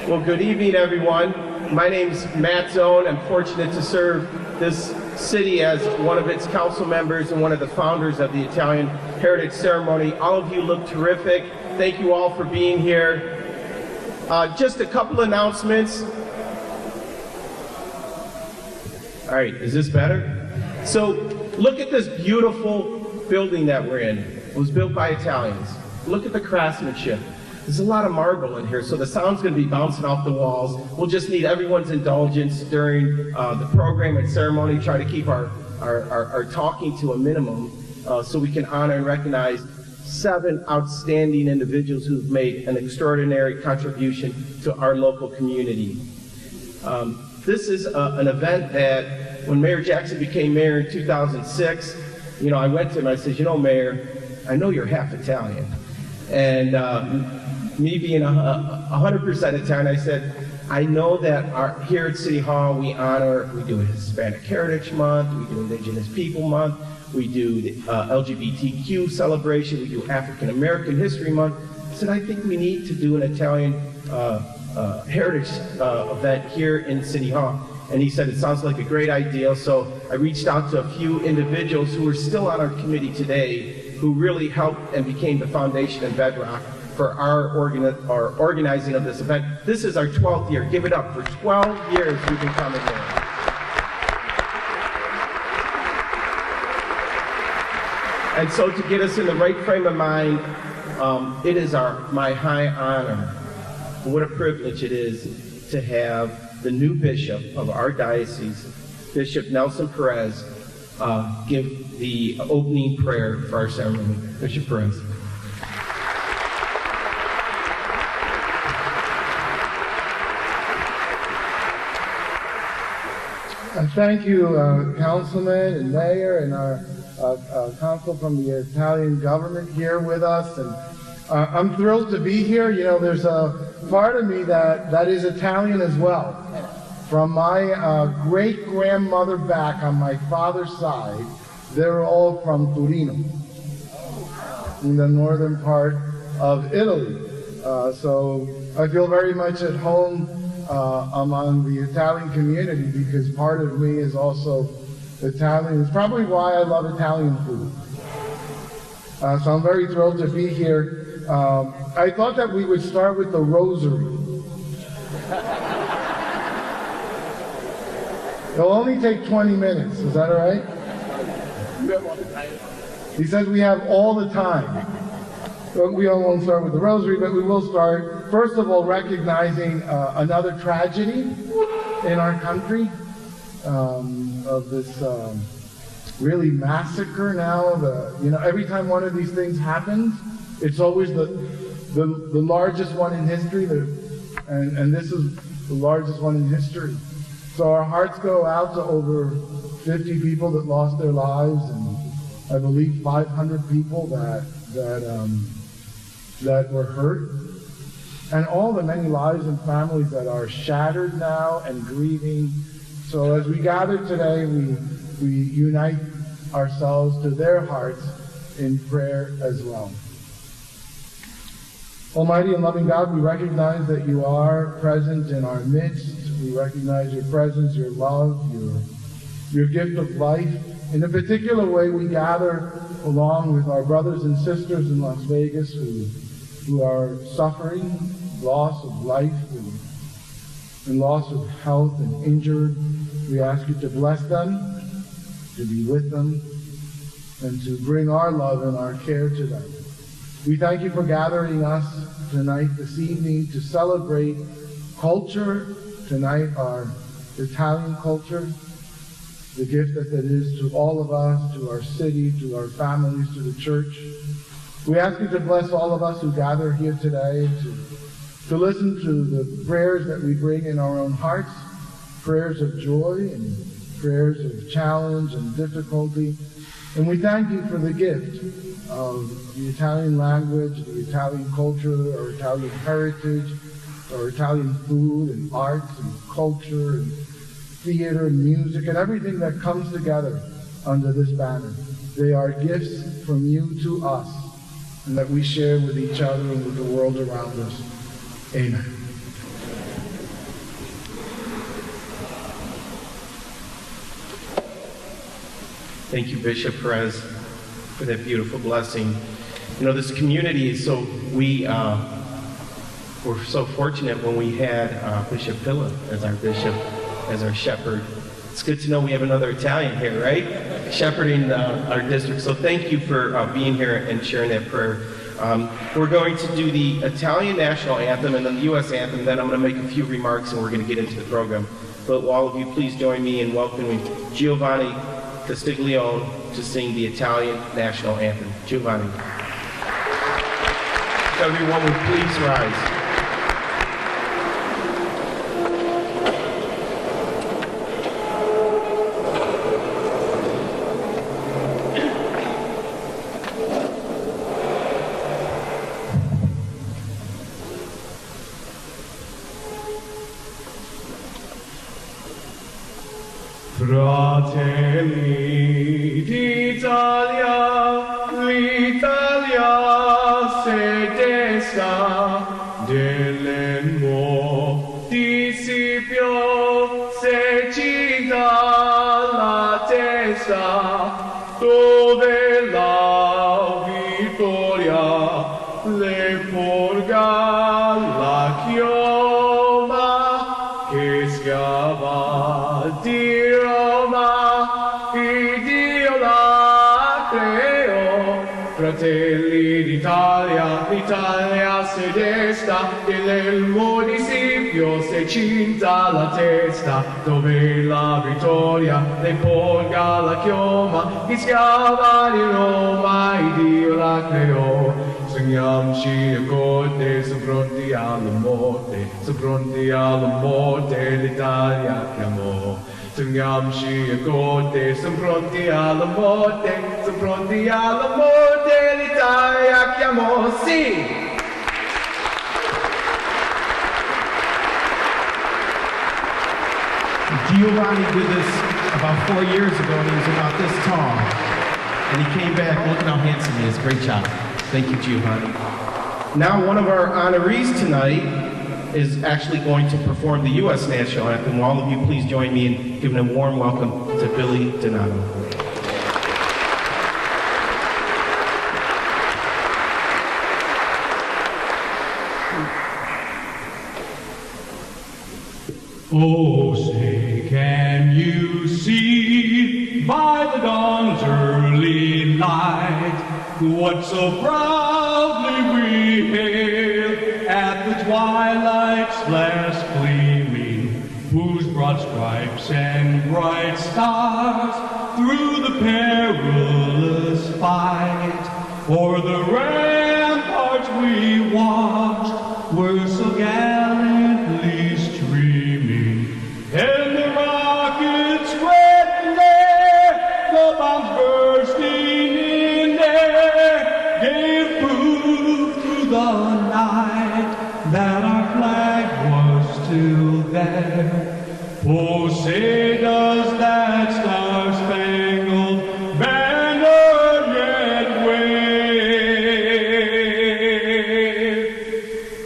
Well, good evening, everyone. My name's Matt Zone. I'm fortunate to serve this city as one of its council members and one of the founders of the Italian Heritage Ceremony. All of you look terrific. Thank you all for being here. Just a couple announcements. All right, is this better? So look at this beautiful building that we're in. It was built by Italians. Look at the craftsmanship. There's a lot of marble in here, so the sound's going to be bouncing off the walls. We'll just need everyone's indulgence during the program and ceremony. Try to keep our talking to a minimum so we can honor and recognize 7 outstanding individuals who've made an extraordinary contribution to our local community. This is an event that when Mayor Jackson became mayor in 2006, I went to him, I said, Mayor, I know you're half Italian. And me being 100% Italian, I said, I know that here at City Hall we do a Hispanic Heritage Month, we do Indigenous People Month, we do the LGBTQ celebration, we do African American History Month. I said, I think we need to do an Italian heritage event here in City Hall. And he said, it sounds like a great idea. So I reached out to a few individuals who are still on our committee today who really helped and became the foundation and bedrock for our organizing of this event. This is our 12th year. Give it up. For 12 years we've been coming here. And so to get us in the right frame of mind, it is my high honor. What a privilege it is to have the new bishop of our diocese, Bishop Nelson Perez, give the opening prayer for our ceremony. Bishop Perez. Thank you, Councilman and Mayor and our council from the Italian government here with us. And I'm thrilled to be here. There's a part of me that is Italian as well. From my great-grandmother back on my father's side, they're all from Torino, in the northern part of Italy. So I feel very much at home among the Italian community because part of me is also Italian. It's probably why I love Italian food. So I'm very thrilled to be here. I thought that we would start with the rosary. It'll only take 20 minutes. Is that all right? He says we have all the time. So we won't start with the rosary, but we will start, first of all, recognizing another tragedy in our country of this really massacre now. Every time one of these things happens, it's always the largest one in history, and this is the largest one in history. So our hearts go out to over 50 people that lost their lives, and I believe 500 people that were hurt, and all the many lives and families that are shattered now and grieving. So as we gather today, we unite ourselves to their hearts in prayer as well. Almighty and loving God, we recognize that you are present in our midst. We recognize your presence, your love, your gift of life. In a particular way, we gather along with our brothers and sisters in Las Vegas who are suffering loss of life and loss of health and injured. We ask you to bless them, to be with them, and to bring our love and our care to them. We thank you for gathering us tonight, this evening, to celebrate culture. Tonight, our Italian culture, the gift that it is to all of us, to our city, to our families, to the church. We ask you to bless all of us who gather here today to listen to the prayers that we bring in our own hearts, prayers of joy and prayers of challenge and difficulty. And we thank you for the gift of the Italian language, the Italian culture, our Italian heritage, our Italian food and arts and culture and theater and music and everything that comes together under this banner. They are gifts from you to us, and that we share with each other and with the world around us. Amen. Thank you, Bishop Perez, for that beautiful blessing. You know, this community is so, we're so fortunate when we had Bishop Philip as our bishop, as our shepherd. It's good to know we have another Italian here, right? Shepherding our district. So thank you for being here and sharing that prayer. We're going to do the Italian national anthem and then the U.S. anthem. Then I'm going to make a few remarks and we're going to get into the program. But will all of you please join me in welcoming Giovanni Castiglione to sing the Italian national anthem. Giovanni. Everyone would please rise. Fratelli d'Italia, l'Italia sedesta dell'elmo discipio se ci dà la testa dove la vittoria le porga la chioma che schiava di Fratelli d'Italia, l'Italia sedesta, dell'elmo discipio se cinta la testa, dove la vittoria le porga la chioma, chi schiava di Roma, e Dio la creò. Segniamoci a corte, su pronti alla morte, l'Italia chiamò. Segniamoci a corte, siamo pronti alla morte, l'Italia chiamò, sì! Giovanni did this about 4 years ago and he was about this tall. And he came back, look at how handsome he is, great job. Thank you, Giovanni. Now one of our honorees tonight is actually going to perform the U.S. national anthem. Will all of you please join me in giving a warm welcome to Billy Donato. Oh, say, can you see by the dawn's early light what so proudly we hailed at the twilight's last gleaming, whose broad stripes and bright stars through the perilous fight o'er the ramparts we watched were so gallantly streaming, and the rockets went there, the bombs bursting in air, gave proof through the night that our flag was still there. Oh, say does that star-spangled banner yet wave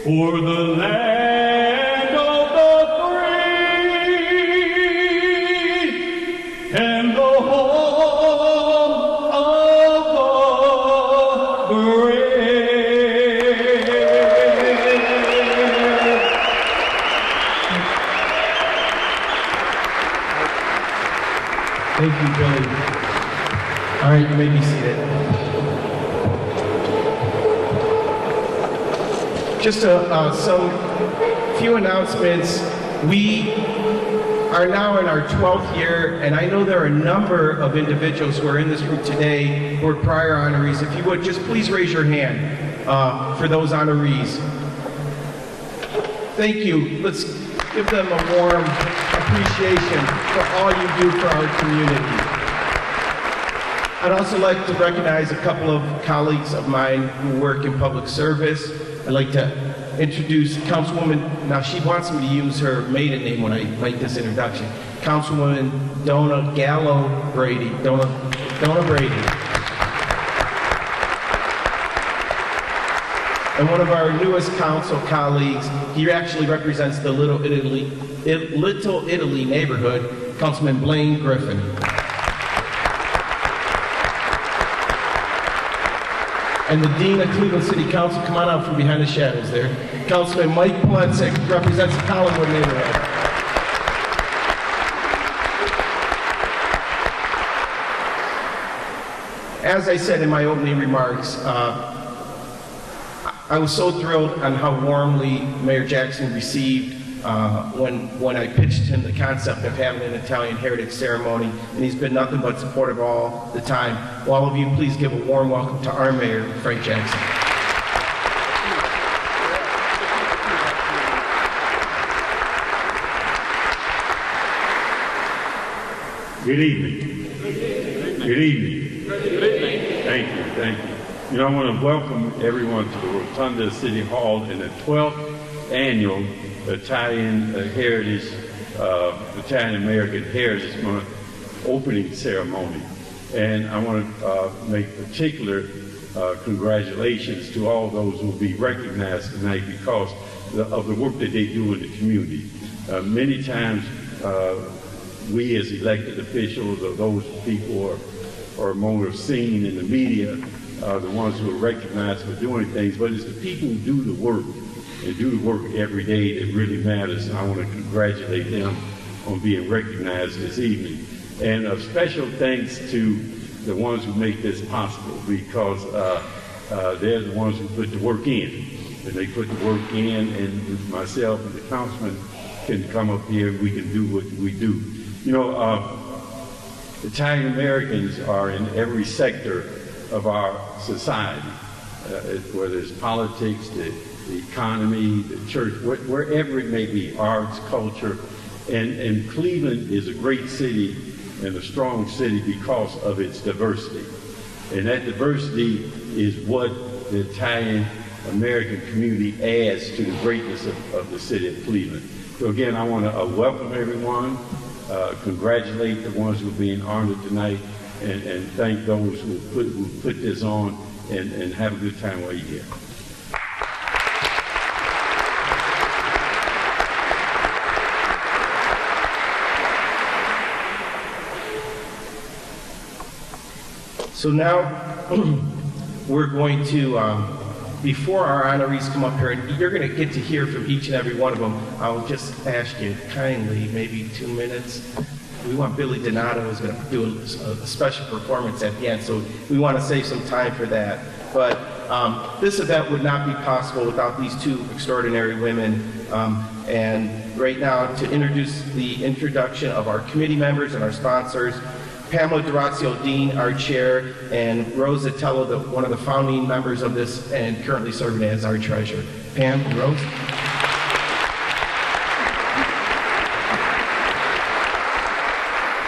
o'er the land of the free and the home of the brave? Thank you, Billy. All right, you may be seated. Just some few announcements. We are now in our 12th year, and I know there are a number of individuals who are in this room today who are prior honorees. If you would, just please raise your hand for those honorees. Thank you. Let's give them a warm appreciation for all you do for our community. I'd also like to recognize a couple of colleagues of mine who work in public service. I'd like to introduce Councilwoman, now she wants me to use her maiden name when I make this introduction, Councilwoman Donna Gallo Brady. Donna Brady. And one of our newest council colleagues, he actually represents the Little Italy neighborhood, Councilman Blaine Griffin. and the Dean of Cleveland City Council. Come on out from behind the shadows there. Councilman Mike Polensek represents the Collinwood neighborhood. As I said in my opening remarks, I was so thrilled on how warmly Mayor Jackson received when I pitched him the concept of having an Italian Heritage Ceremony, and he's been nothing but supportive all the time. Will all of you please give a warm welcome to our mayor, Frank Jackson. Good evening. Good evening. Thank you, thank you. You know, I want to welcome everyone to the Rotunda City Hall in the 12th annual Italian American Heritage Month opening ceremony. And I want to make particular congratulations to all those who will be recognized tonight because of the work that they do in the community. Many times, we as elected officials or those people are more seen in the media, the ones who are recognized for doing things, but it's the people who do the work and do the work every day that really matters, and I want to congratulate them on being recognized this evening. And a special thanks to the ones who make this possible, because they're the ones who put the work in. And they put the work in, and myself and the councilman can come up here and we can do what we do. You know, Italian Americans are in every sector of our society, whether it's politics, the economy, the church, wherever it may be, arts, culture. And Cleveland is a great city and a strong city because of its diversity. And that diversity is what the Italian American community adds to the greatness of the city of Cleveland. So again, I want to welcome everyone, congratulate the ones who are being honored tonight, and thank those who put this on, and have a good time while you're here. So now we're going to, before our honorees come up here, and you're going to get to hear from each and every one of them, I'll just ask you kindly, maybe 2 minutes. We want Billy Donato who's going to do a special performance at the end, so we want to save some time for that. But this event would not be possible without these two extraordinary women. And right now, to introduce the introduction of our committee members and our sponsors, Pamela D'Orazio Dean, our chair, and Rose Atello, one of the founding members of this and currently serving as our treasurer. Pam, Rose.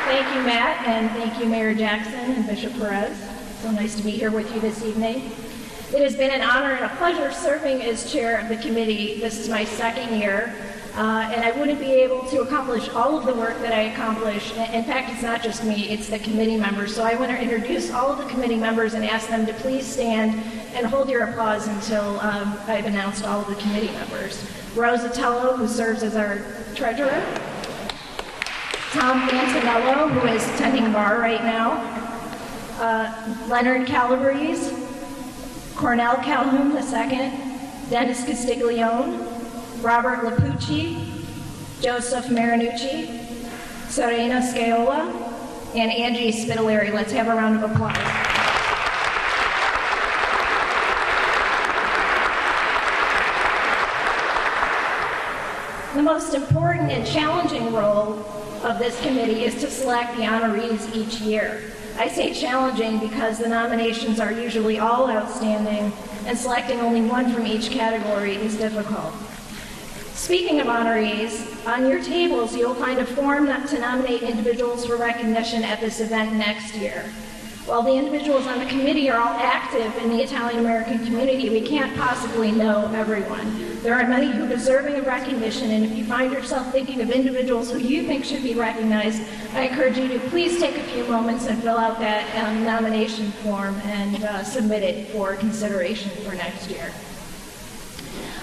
Thank you, Matt, and thank you, Mayor Jackson and Bishop Perez. So nice to be here with you this evening. It has been an honor and a pleasure serving as chair of the committee. This is my second year. And I wouldn't be able to accomplish all of the work that I accomplish. In fact, it's not just me, it's the committee members. So I want to introduce all of the committee members and ask them to please stand and hold your applause until I've announced all of the committee members. Rose Atello, who serves as our treasurer. Tom Antonello, who is tending bar right now. Leonard Calabrese. Cornell Calhoun II. Dennis Castiglione. Robert Lapucci, Joseph Marinucci, Serena Scaola, and Angie Spitaleri. Let's have a round of applause. The most important and challenging role of this committee is to select the honorees each year. I say challenging because the nominations are usually all outstanding, and selecting only one from each category is difficult. Speaking of honorees, on your tables you'll find a form to nominate individuals for recognition at this event next year. While the individuals on the committee are all active in the Italian American community, we can't possibly know everyone. There are many who are deserving of recognition, and if you find yourself thinking of individuals who you think should be recognized, I encourage you to please take a few moments and fill out that nomination form and submit it for consideration for next year.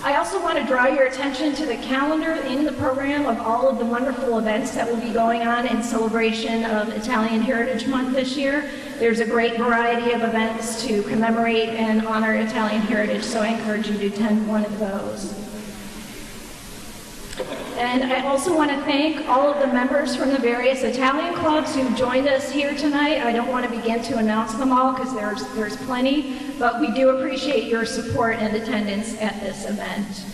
I also want to draw your attention to the calendar in the program of all of the wonderful events that will be going on in celebration of Italian Heritage Month this year. There's a great variety of events to commemorate and honor Italian heritage, so I encourage you to attend one of those. And I also want to thank all of the members from the various Italian clubs who joined us here tonight. I don't want to begin to announce them all because there's plenty, but we do appreciate your support and attendance at this event.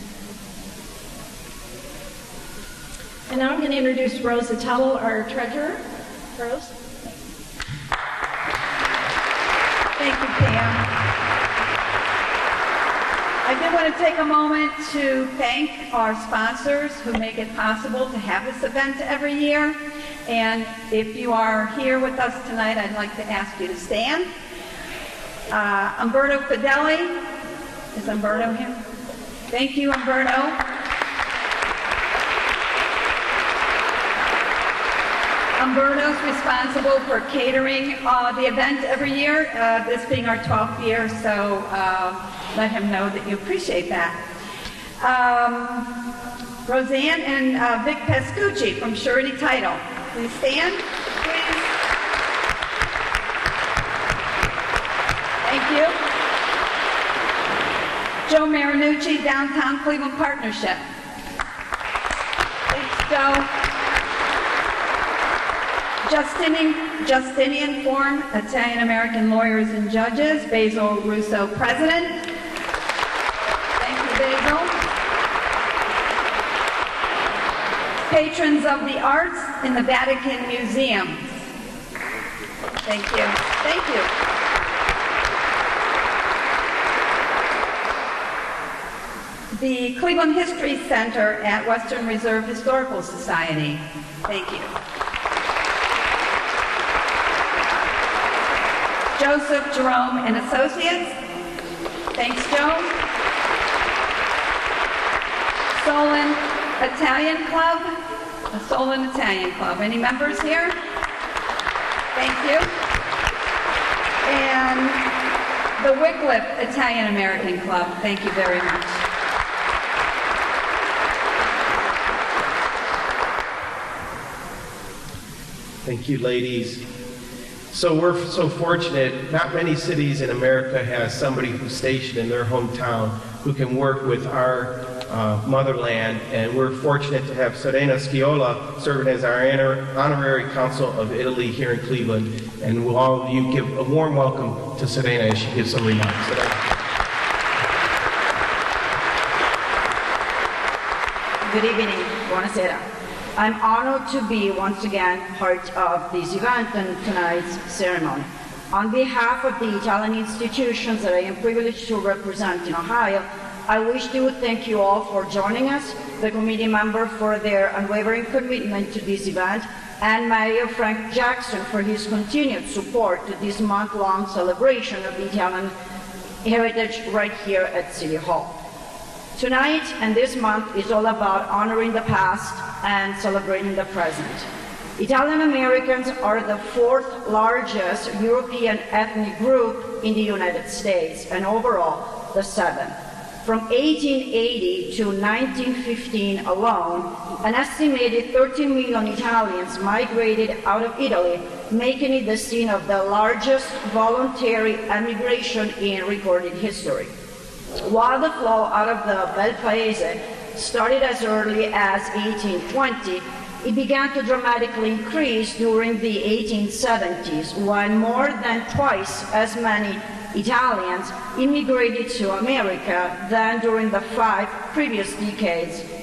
And now I'm going to introduce Rose Zitello, our treasurer. Rose? Thank you, Pam. I did want to take a moment to thank our sponsors who make it possible to have this event every year. And if you are here with us tonight, I'd like to ask you to stand. Umberto Fideli. Is Umberto here? Thank you, Umberto. Umberto's responsible for catering the event every year, this being our 12th year, so let him know that you appreciate that. Roseanne and Vic Pascucci from Surety Title. Please stand, please. Thank you. Joe Marinucci, Downtown Cleveland Partnership. Thanks, Joe. Justinian Forum, Italian-American Lawyers and Judges, Basil Russo, President. Thank you, Basil. Patrons of the Arts in the Vatican Museum. Thank you. Thank you. The Cleveland History Center at Western Reserve Historical Society. Thank you. Joseph Jerome and Associates. Thanks, Joe. Solon Italian Club. The Solon Italian Club. Any members here? Thank you. And the Wycliffe Italian American Club. Thank you very much. Thank you, ladies. So we're so fortunate, not many cities in America has somebody who's stationed in their hometown who can work with our motherland, and we're fortunate to have Serena Sciola serving as our honorary consul of Italy here in Cleveland, and will all of you give a warm welcome to Serena as she gives some remarks. Serena. Good evening, buonasera. I'm honored to be once again part of this event and tonight's ceremony. On behalf of the Italian institutions that I am privileged to represent in Ohio, I wish to thank you all for joining us, the committee member for their unwavering commitment to this event, and Mayor Frank Jackson for his continued support to this month-long celebration of Italian heritage right here at City Hall. Tonight and this month is all about honoring the past and celebrating the present. Italian Americans are the fourth largest European ethnic group in the United States, and overall, the seventh. From 1880 to 1915 alone, an estimated 13 million Italians migrated out of Italy, making it the scene of the largest voluntary emigration in recorded history. While the flow out of the Bel Paese started as early as 1820, it began to dramatically increase during the 1870s, when more than twice as many Italians immigrated to America than during the 5 previous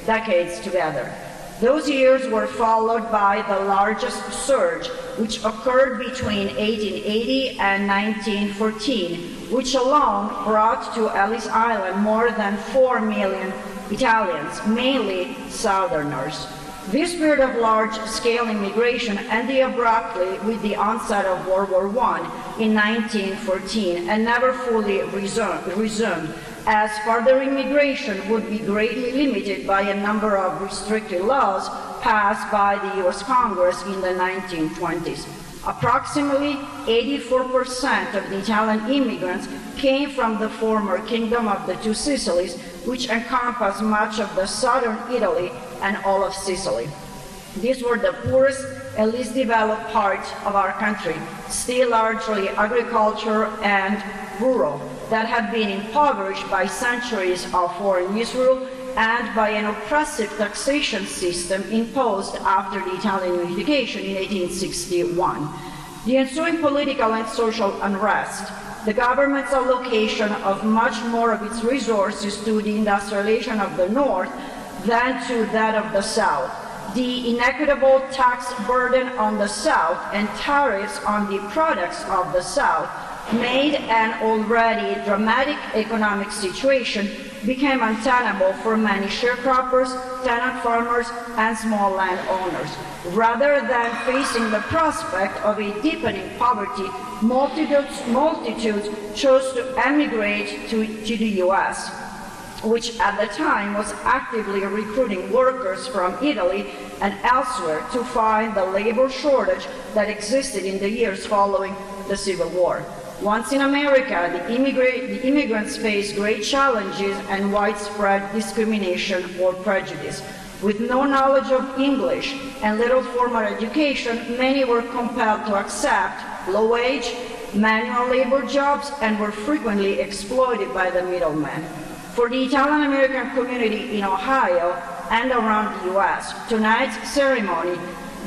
decades together. Those years were followed by the largest surge, which occurred between 1880 and 1914, which alone brought to Ellis Island more than 4 million Italians, mainly Southerners. This period of large-scale immigration ended abruptly with the onset of World War I in 1914 and never fully resumed, as further immigration would be greatly limited by a number of restrictive laws passed by the U.S. Congress in the 1920s. Approximately 84% of the Italian immigrants came from the former Kingdom of the Two Sicilies, which encompassed much of the southern Italy and all of Sicily. These were the poorest and least developed parts of our country, still largely agriculture and rural, that had been impoverished by centuries of foreign misrule and by an oppressive taxation system imposed after the Italian unification in 1861. The ensuing political and social unrest, the government's allocation of much more of its resources to the industrialization of the North than to that of the South, the inequitable tax burden on the South and tariffs on the products of the South made an already dramatic economic situation became untenable for many sharecroppers, tenant farmers, and small landowners. Rather than facing the prospect of a deepening poverty, multitudes chose to emigrate to the U.S., which at the time was actively recruiting workers from Italy and elsewhere to find the labor shortage that existed in the years following the Civil War. Once in America, the immigrants faced great challenges and widespread discrimination or prejudice. With no knowledge of English and little formal education, many were compelled to accept low-wage, manual labor jobs and were frequently exploited by the middlemen. For the Italian-American community in Ohio and around the U.S., tonight's ceremony,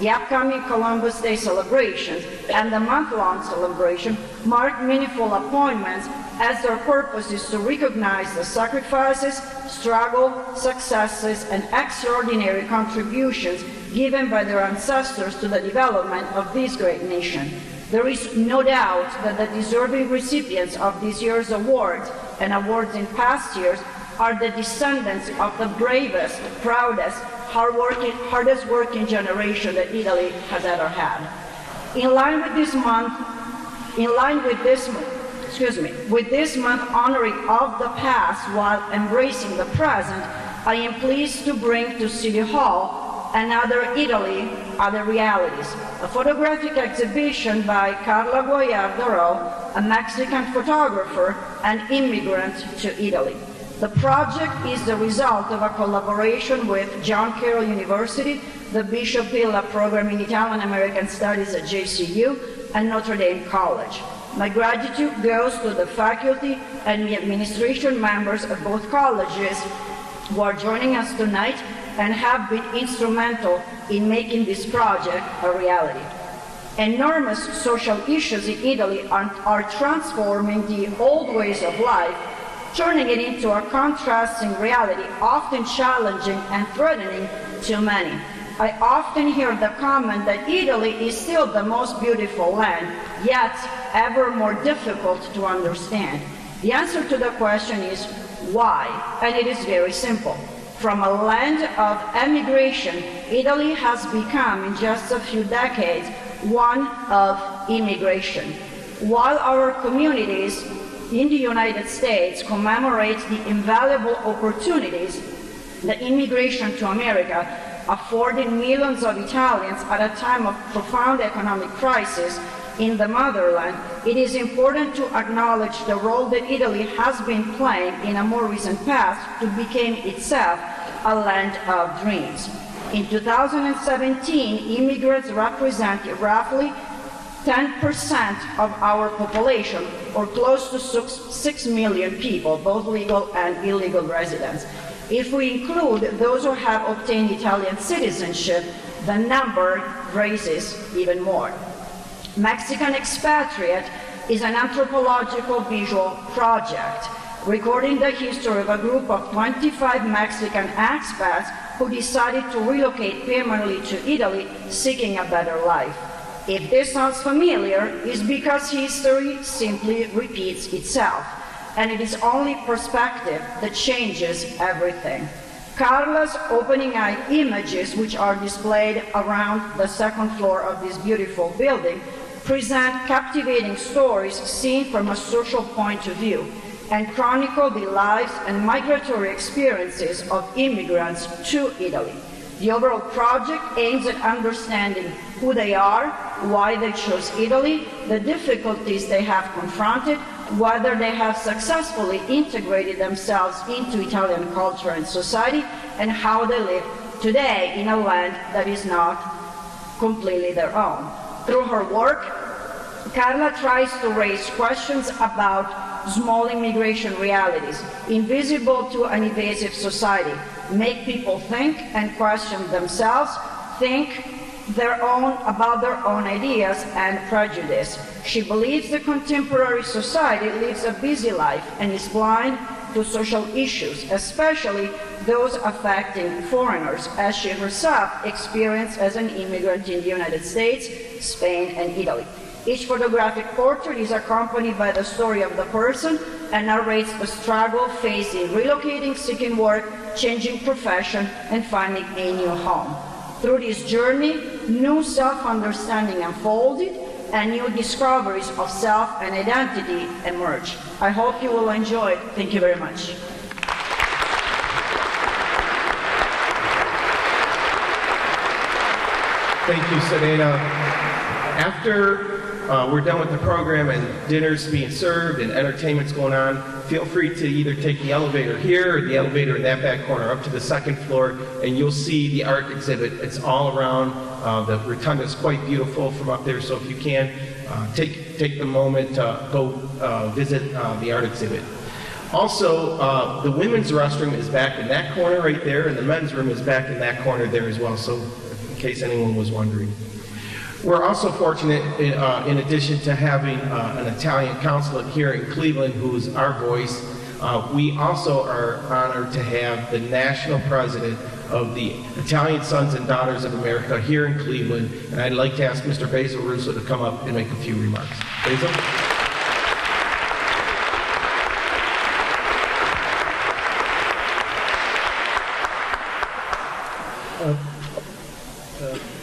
the upcoming Columbus Day celebrations, and the month-long celebration mark meaningful appointments as their purpose is to recognize the sacrifices, struggle, successes, and extraordinary contributions given by their ancestors to the development of this great nation. There is no doubt that the deserving recipients of this year's awards and awards in past years are the descendants of the bravest, proudest, hardest working generation that Italy has ever had. With this month honoring of the past while embracing the present, I am pleased to bring to City Hall Another Italy, Other Realities, a photographic exhibition by Carla Guayardaro, a Mexican photographer and immigrant to Italy. The project is the result of a collaboration with John Carroll University, the Bishop Villa Program in Italian American Studies at JCU, and Notre Dame College. My gratitude goes to the faculty and the administration members of both colleges who are joining us tonight and have been instrumental in making this project a reality. Enormous social issues in Italy are transforming the old ways of life, turning it into a contrasting reality, often challenging and threatening to many. I often hear the comment that Italy is still the most beautiful land, yet ever more difficult to understand. The answer to the question is why, and it is very simple. From a land of emigration, Italy has become, in just a few decades, one of immigration. While our communities in the United States commemorate the invaluable opportunities that immigration to America afforded millions of Italians at a time of profound economic crisis in the motherland, it is important to acknowledge the role that Italy has been playing in a more recent past to become itself a land of dreams. In 2017, immigrants represented roughly 10% of our population, or close to 6 million people, both legal and illegal residents. If we include those who have obtained Italian citizenship, the number raises even more. Mexican Expatriate is an anthropological visual project recording the history of a group of 25 Mexican expats who decided to relocate permanently to Italy seeking a better life. If this sounds familiar, it's because history simply repeats itself, and it is only perspective that changes everything. Carla's opening eye images, which are displayed around the second floor of this beautiful building, present captivating stories seen from a social point of view and chronicle the lives and migratory experiences of immigrants to Italy. The overall project aims at understanding who they are, why they chose Italy, the difficulties they have confronted, whether they have successfully integrated themselves into Italian culture and society, and how they live today in a land that is not completely their own. Through her work, Carla tries to raise questions about small immigration realities, invisible to an invasive society, make people think and question themselves, think about their own ideas and prejudice. She believes the contemporary society lives a busy life and is blind to social issues, especially those affecting foreigners, as she herself experienced as an immigrant in the United States, Spain, and Italy. Each photographic portrait is accompanied by the story of the person and narrates the struggle facing relocating, seeking work, changing profession, and finding a new home. Through this journey, new self-understanding unfolded and new discoveries of self and identity emerged. I hope you will enjoy it. Thank you very much. Thank you, Serena. After we're done with the program and dinner's being served and entertainment's going on, feel free to either take the elevator here or the elevator in that back corner up to the second floor, and you'll see the art exhibit. It's all around. The rotunda is quite beautiful from up there, so if you can, take the moment to go visit the art exhibit. Also, the women's restroom is back in that corner right there, and the men's room is back in that corner there as well, so in case anyone was wondering. We're also fortunate, in addition to having an Italian consulate here in Cleveland, who's our voice, we also are honored to have the national president of the Italian Sons and Daughters of America here in Cleveland, and I'd like to ask Mr. Basil Russo to come up and make a few remarks. Basil?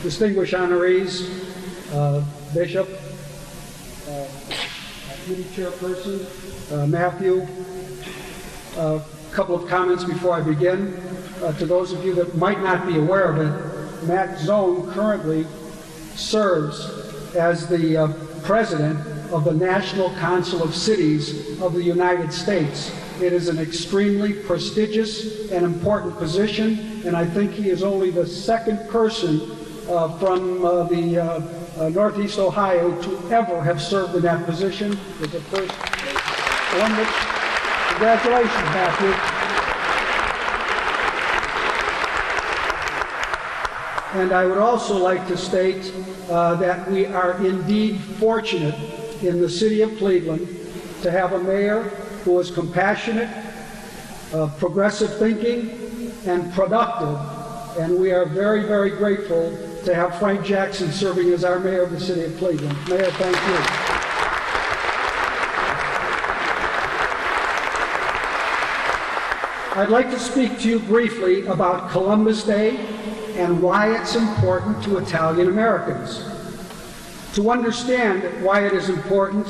Distinguished honorees, Bishop, Committee Chairperson, Matthew, a couple of comments before I begin. To those of you that might not be aware of it, Matt Zone currently serves as the President of the National Council of Cities of the United States. It is an extremely prestigious and important position, and I think he is only the second person from the Northeast Ohio to ever have served in that position. It's the first one. Congratulations, Matthew. And I would also like to state that we are indeed fortunate in the city of Cleveland to have a mayor who is compassionate, progressive thinking, and productive. And we are very, very grateful to have Frank Jackson serving as our mayor of the city of Cleveland. Mayor, thank you. I'd like to speak to you briefly about Columbus Day and why it's important to Italian Americans. To understand why it is important,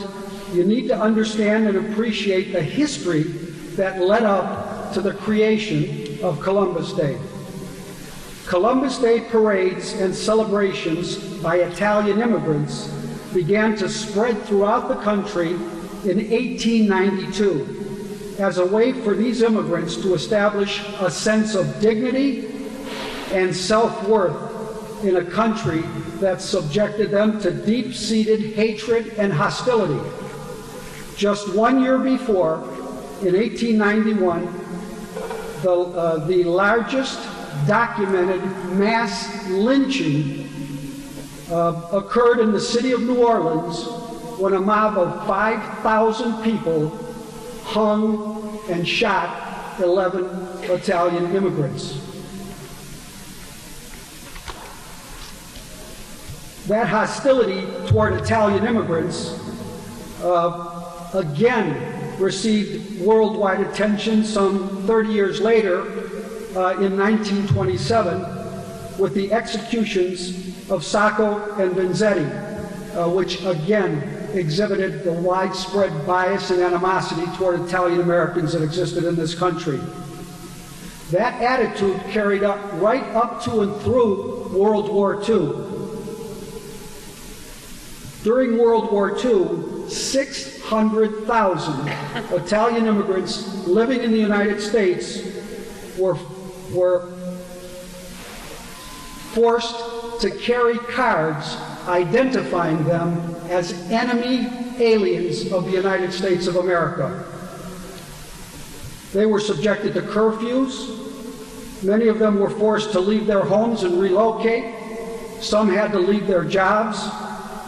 you need to understand and appreciate the history that led up to the creation of Columbus Day. Columbus Day parades and celebrations by Italian immigrants began to spread throughout the country in 1892 as a way for these immigrants to establish a sense of dignity and self-worth in a country that subjected them to deep-seated hatred and hostility. Just 1 year before, in 1891, the largest documented mass lynching occurred in the city of New Orleans when a mob of 5,000 people hung and shot 11 Italian immigrants. That hostility toward Italian immigrants again received worldwide attention some 30 years later in 1927 with the executions of Sacco and Vanzetti, which again exhibited the widespread bias and animosity toward Italian Americans that existed in this country. That attitude carried up right up to and through World War II. During World War II, 600,000 Italian immigrants living in the United States were forced to carry cards identifying them as enemy aliens of the United States of America. They were subjected to curfews. Many of them were forced to leave their homes and relocate. Some had to leave their jobs,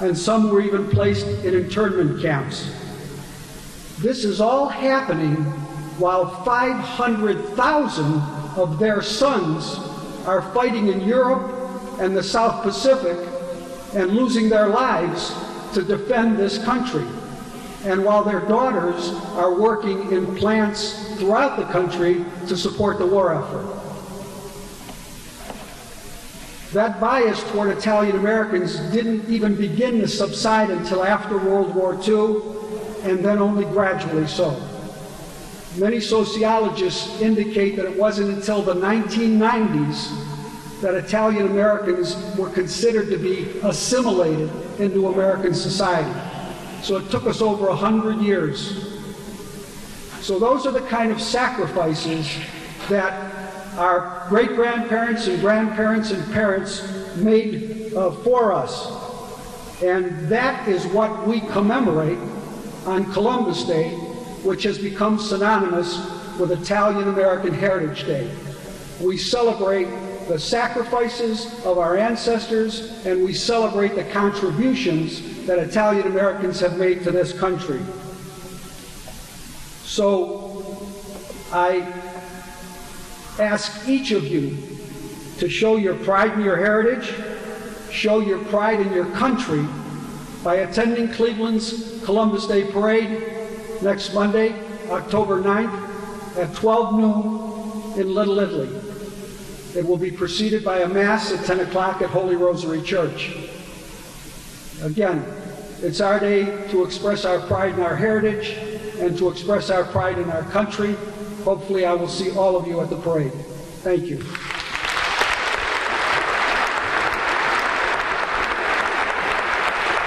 and some were even placed in internment camps. This is all happening while 500,000 of their sons are fighting in Europe and the South Pacific and losing their lives to defend this country. And while their daughters are working in plants throughout the country to support the war effort. That bias toward Italian Americans didn't even begin to subside until after World War II, and then only gradually so. Many sociologists indicate that it wasn't until the 1990s that Italian Americans were considered to be assimilated into American society. So it took us over 100 years. So those are the kind of sacrifices that our great-grandparents and grandparents and parents made for us. And that is what we commemorate on Columbus Day, which has become synonymous with Italian American Heritage Day. We celebrate the sacrifices of our ancestors, and we celebrate the contributions that Italian Americans have made to this country. So I ask each of you to show your pride in your heritage, show your pride in your country by attending Cleveland's Columbus Day Parade next Monday, October 9th at 12 noon in Little Italy. It will be preceded by a Mass at 10 o'clock at Holy Rosary Church. Again, it's our day to express our pride in our heritage and to express our pride in our country. Hopefully I will see all of you at the parade. Thank you.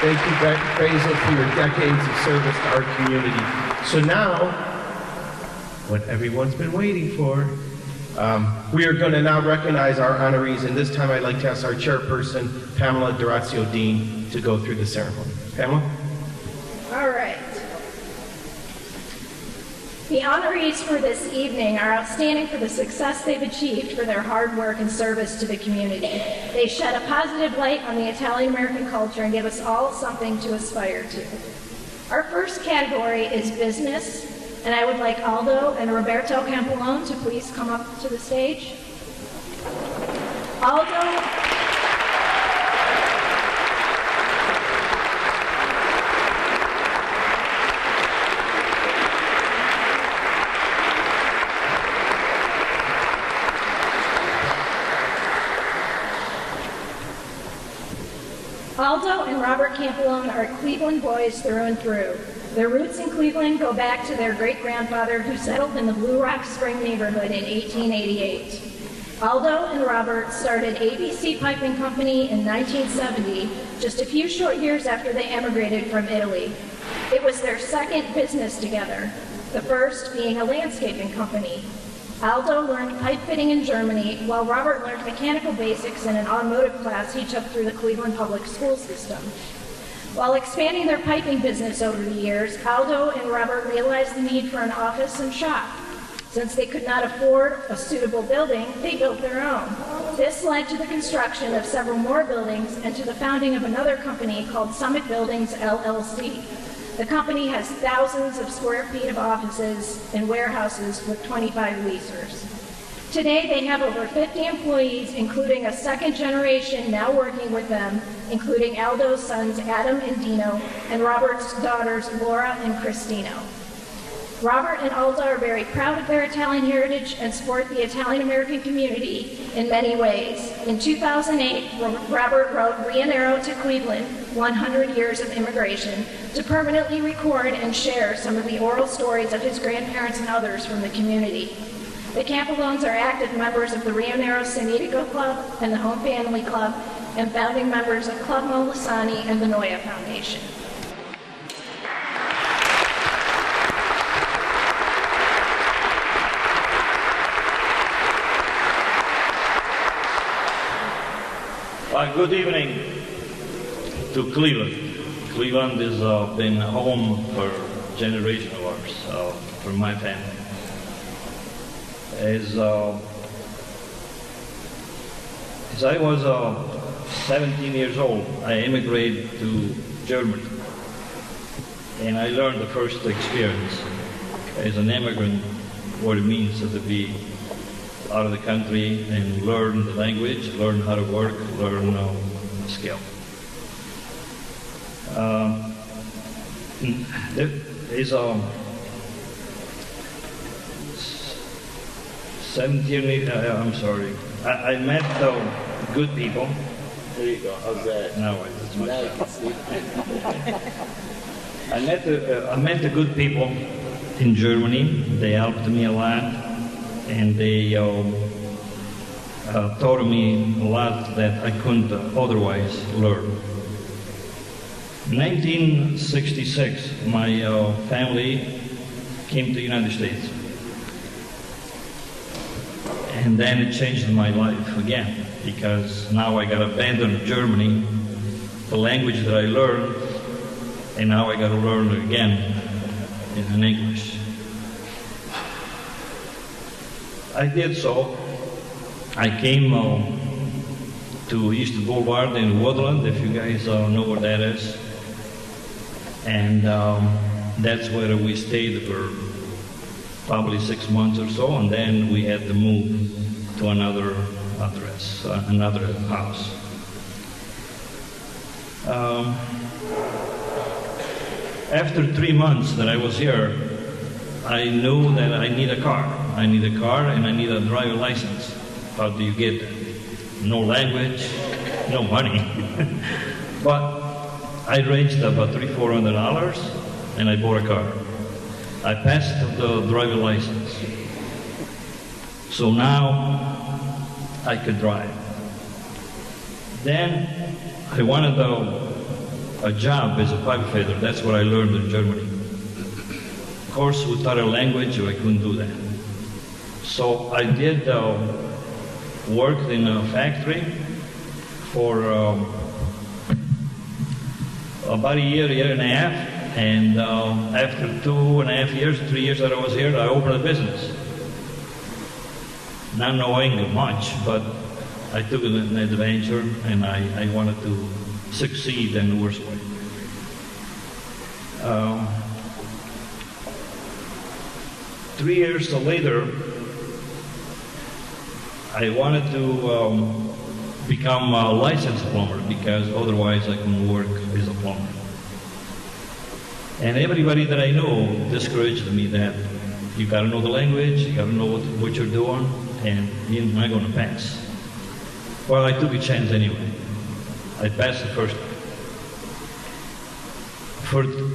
Thank you, Basil, for your decades of service to our community. So now, what everyone's been waiting for, we are going to now recognize our honorees, and this time I'd like to ask our chairperson, Pamela D'Orazio-Dean, to go through the ceremony. Pamela? All right. The honorees for this evening are outstanding for the success they've achieved for their hard work and service to the community. They shed a positive light on the Italian-American culture and give us all something to aspire to. Our first category is business, and I would like Aldo and Roberto Campolone to please come up to the stage. Aldo and Robert Campolone are Cleveland boys through and through. Their roots in Cleveland go back to their great-grandfather who settled in the Blue Rock Spring neighborhood in 1888. Aldo and Robert started ABC Piping Company in 1970, just a few short years after they emigrated from Italy. It was their second business together, the first being a landscaping company. Aldo learned pipe fitting in Germany, while Robert learned mechanical basics in an automotive class he took through the Cleveland public school system. While expanding their piping business over the years, Aldo and Robert realized the need for an office and shop. Since they could not afford a suitable building, they built their own. This led to the construction of several more buildings and to the founding of another company called Summit Buildings, LLC. The company has thousands of square feet of offices and warehouses with 25 leasers. Today, they have over 50 employees, including a second generation now working with them, including Aldo's sons Adam and Dino, and Robert's daughters Laura and Christino. Robert and Aldo are very proud of their Italian heritage and support the Italian-American community in many ways. In 2008, Robert wrote Rio Nero to Cleveland, 100 Years of Immigration, to permanently record and share some of the oral stories of his grandparents and others from the community. The Campolones are active members of the Rio Nero Sanitico Club and the Home Family Club, and founding members of Club Molisani and the Noya Foundation. Good evening to Cleveland. Cleveland has been home for a generation of ours, for my family. As I was 17 years old, I immigrated to Germany. And I learned the first experience as an immigrant, what it means to be out of the country and learn the language, learn how to work, learn skill. There is 17, I'm sorry. I met good people. There you go. How's that? No, it's much Now you better. can see. I met the good people in Germany. They helped me a lot, and they taught me a lot that I couldn't otherwise learn. In 1966, my family came to the United States. And then it changed my life again, because now I got to abandon Germany, the language that I learned, and now I got to learn again in English. I did so. I came to East Boulevard in Woodland, if you guys know where that is. And that's where we stayed for probably 6 months or so, and then we had to move to another address, another house. After 3 months that I was here, I knew that I need a car. I need a car and I need a driver license. How do you get that? No language, no money. But I raised about $300-400 and I bought a car. I passed the driver license. So now I could drive. Then I wanted a job as a pipe fitter. That's what I learned in Germany. Of course, without a language, I couldn't do that. So I did work in a factory for about a year and a half. And after 2.5 years, 3 years that I was here, I opened a business. Not knowing much, but I took an adventure and I wanted to succeed in the worst way. 3 years later, I wanted to become a licensed plumber because otherwise I couldn't work as a plumber. And everybody that I know discouraged me that you got to know the language, you got to know what you're doing, and you're not going to pass. Well, I took a chance anyway. I passed the first time.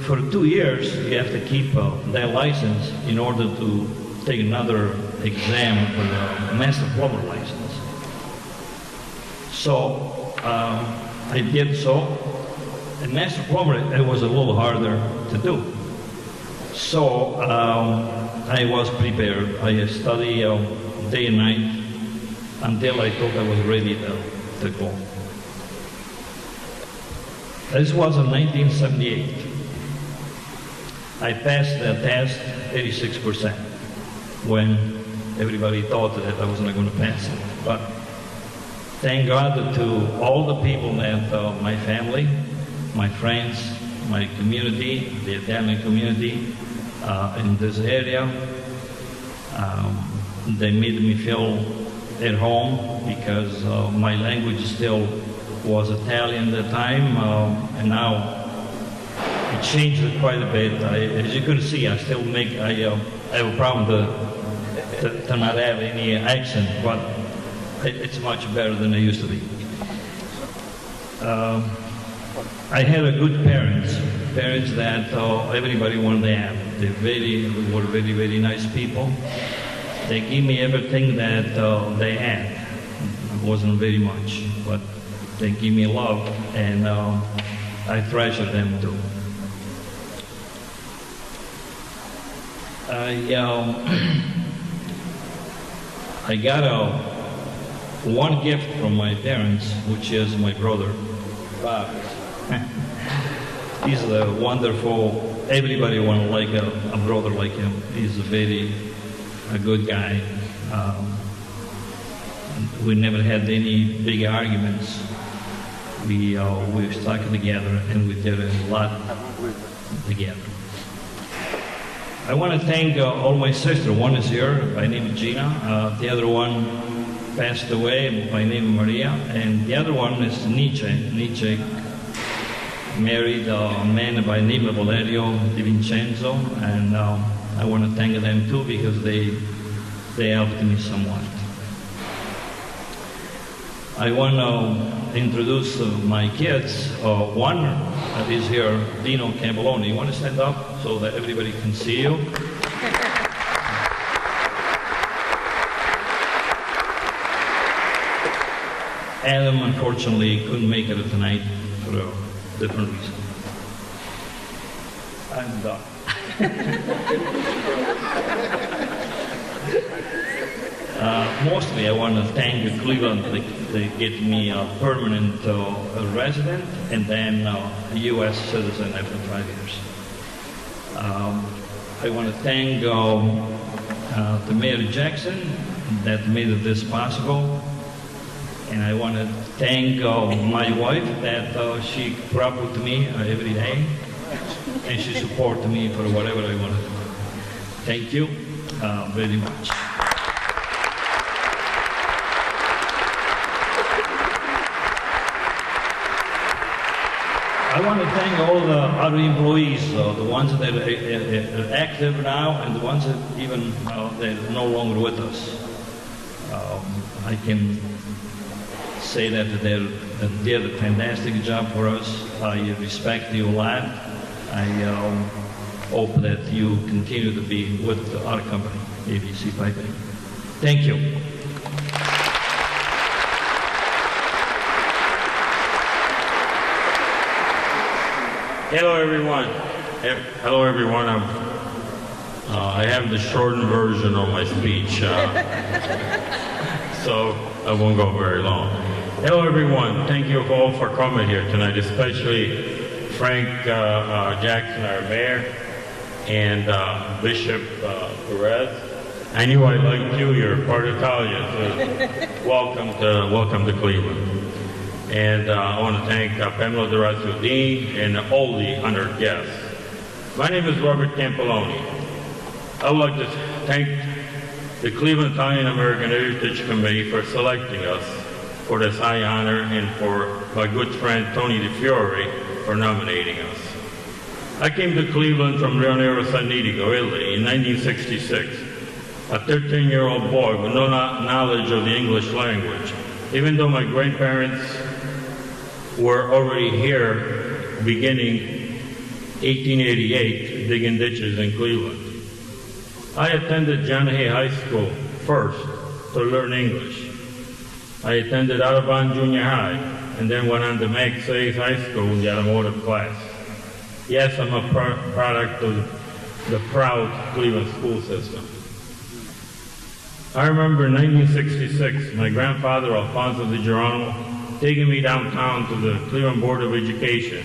For 2 years, you have to keep that license in order to take another exam for the master plumber license. So I did so. And master plumber, it was a little harder to do. So I was prepared. I studied day and night until I thought I was ready to go. This was in 1978. I passed the test 86% when everybody thought that I wasn't going to pass it. But thank God to all the people that my family, my friends, my community, the Italian community in this area, they made me feel at home because my language still was Italian at the time, and now it changed quite a bit. As you can see, I still I have a problem to not have any accent, but it's much better than it used to be. I had a good parents that everybody wanted to have. They were very, very nice people. They gave me everything that they had. It wasn't very much, but they gave me love, and I treasure them too. I got one gift from my parents, which is my brother, Bob. He's a wonderful, everybody want to like a brother like him. He's a good guy. We never had any big arguments. We stuck together and we did a lot together. I want to thank all my sisters. One is here, by name is Gina. The other one passed away, by name is Maria. And the other one is Nietzsche. Nietzsche married a man by name of Valerio Di Vincenzo. And I want to thank them too because they helped me somewhat. I want to introduce my kids. One that is here, Dino Campoloni. You want to stand up so that everybody can see you? Adam, unfortunately, couldn't make it tonight for a different reason. I'm done. Mostly I want to thank Cleveland. They get me a permanent resident and then a U.S. citizen after 5 years. I want to thank the Mayor Jackson that made this possible. And I want to thank my wife that she prop with me every day and she supports me for whatever I want to do. Thank you very much. I want to thank all the other employees, the ones that are active now and the ones that even they're no longer with us. I can say that they did a fantastic job for us. I respect you a lot. I hope that you continue to be with our company, ABC Piping. Thank you. Hello, everyone. Hello, everyone. I have the shortened version of my speech, so I won't go very long. Hello, everyone. Thank you all for coming here tonight, especially Frank Jackson, our mayor, and Bishop Perez. I knew I liked you. You're part Italian, so welcome to Cleveland. And I want to thank Pamela D'Orazio Dean and all the honored guests. My name is Robert Campoloni. I would like to thank the Cleveland Italian American Heritage Committee for selecting us for this high honor and for my good friend Tony DeFiore for nominating us. I came to Cleveland from Rio Nero San Nidigo, Italy in 1966, a 13-year-old boy with no knowledge of the English language, even though my grandparents were already here beginning 1888 digging ditches in Cleveland. I attended John Hay High School first to learn English. I attended Audubon Junior High and then went on to Max Sayers High School in the automotive class. Yes, I'm a product of the proud Cleveland school system. I remember in 1966, my grandfather, Alfonso Di Girolamo, taking me downtown to the Cleveland Board of Education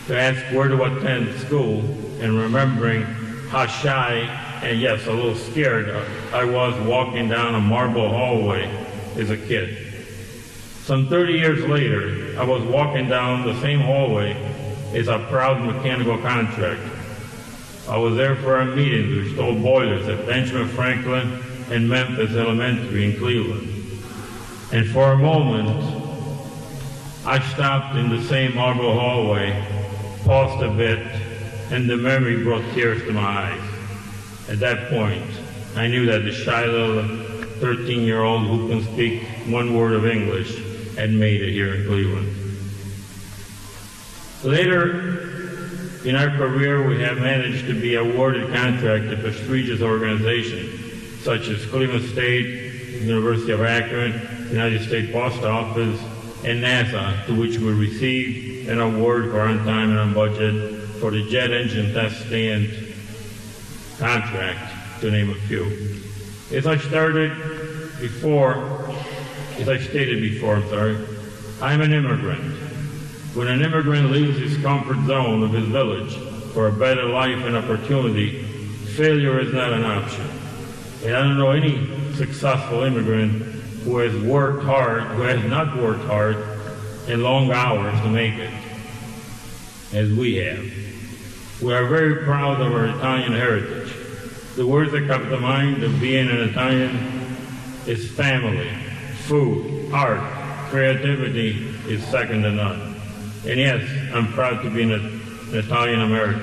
to ask where to attend school, and remembering how shy and, yes, a little scared I was walking down a marble hallway as a kid. Some 30 years later, I was walking down the same hallway as a proud mechanical contractor. I was there for a meeting to install boilers at Benjamin Franklin and Memphis Elementary in Cleveland. And for a moment, I stopped in the same marble hallway, paused a bit, and the memory brought tears to my eyes. At that point, I knew that the shy little 13-year-old who can speak one word of English had made it here in Cleveland. Later in our career, we have managed to be awarded contracts to prestigious organizations such as Cleveland State, University of Akron, United States Post Office, and NASA, to which we received an award for on time and on budget for the jet engine test stand contract, to name a few. As I started before, as I stated before, I'm an immigrant. When an immigrant leaves his comfort zone of his village for a better life and opportunity, failure is not an option. And I don't know any successful immigrant who has not worked hard and long hours to make it, as we have. We are very proud of our Italian heritage. The words that come to mind of being an Italian is family, food, art, creativity is second to none. And yes, I'm proud to be an Italian American.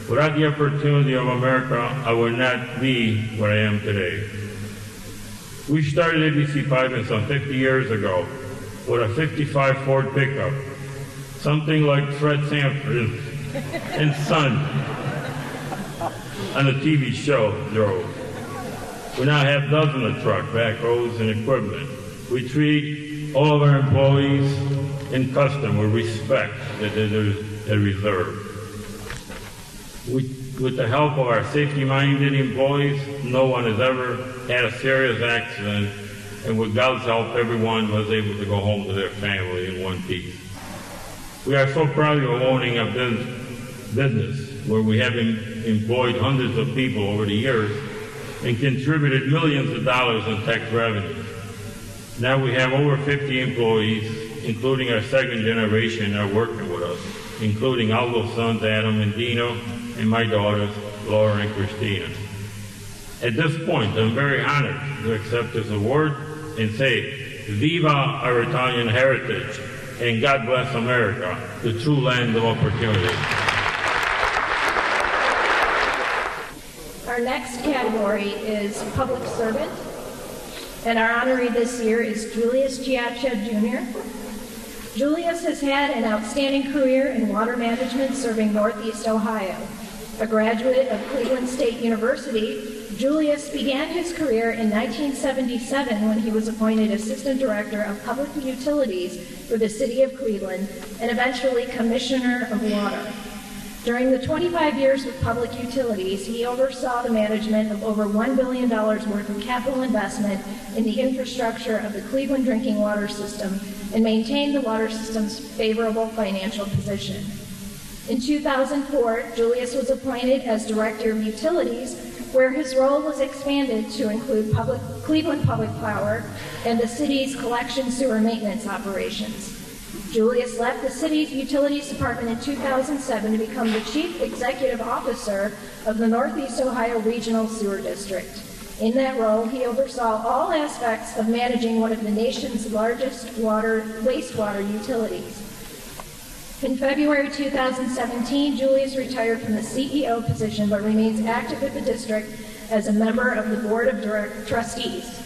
Without the opportunity of America, I would not be where I am today. We started ABC Piping some 50 years ago with a 55 Ford pickup, something like Fred Sanford and Son on a TV show drove. We now have dozens of trucks, backhoes, and equipment. We treat all of our employees and customers with respect that they deserve. With the help of our safety-minded employees, no one has ever had a serious accident, and with God's help, everyone was able to go home to their family in one piece. We are so proud of owning a business where we have employed hundreds of people over the years and contributed millions of dollars in tax revenues. Now we have over 50 employees, including our second generation, are working with us, including Aldo's sons, Adam and Dino, and my daughters, Laura and Christina. At this point, I'm very honored to accept this award and say, Viva our Italian heritage, and God bless America, the true land of opportunity. Our next category is public servant, and our honoree this year is Julius Giaccia Jr. Julius has had an outstanding career in water management serving Northeast Ohio. A graduate of Cleveland State University, Julius began his career in 1977 when he was appointed Assistant Director of Public Utilities for the City of Cleveland and eventually Commissioner of Water. During the 25 years with Public Utilities, he oversaw the management of over $1 billion worth of capital investment in the infrastructure of the Cleveland drinking water system and maintained the water system's favorable financial position. In 2004, Julius was appointed as Director of Utilities, where his role was expanded to include Cleveland Public Power and the city's collection sewer maintenance operations. Julius left the city's utilities department in 2007 to become the Chief Executive Officer of the Northeast Ohio Regional Sewer District. In that role, he oversaw all aspects of managing one of the nation's largest wastewater utilities. In February 2017, Julius retired from the CEO position but remains active at the district as a member of the Board of Trustees.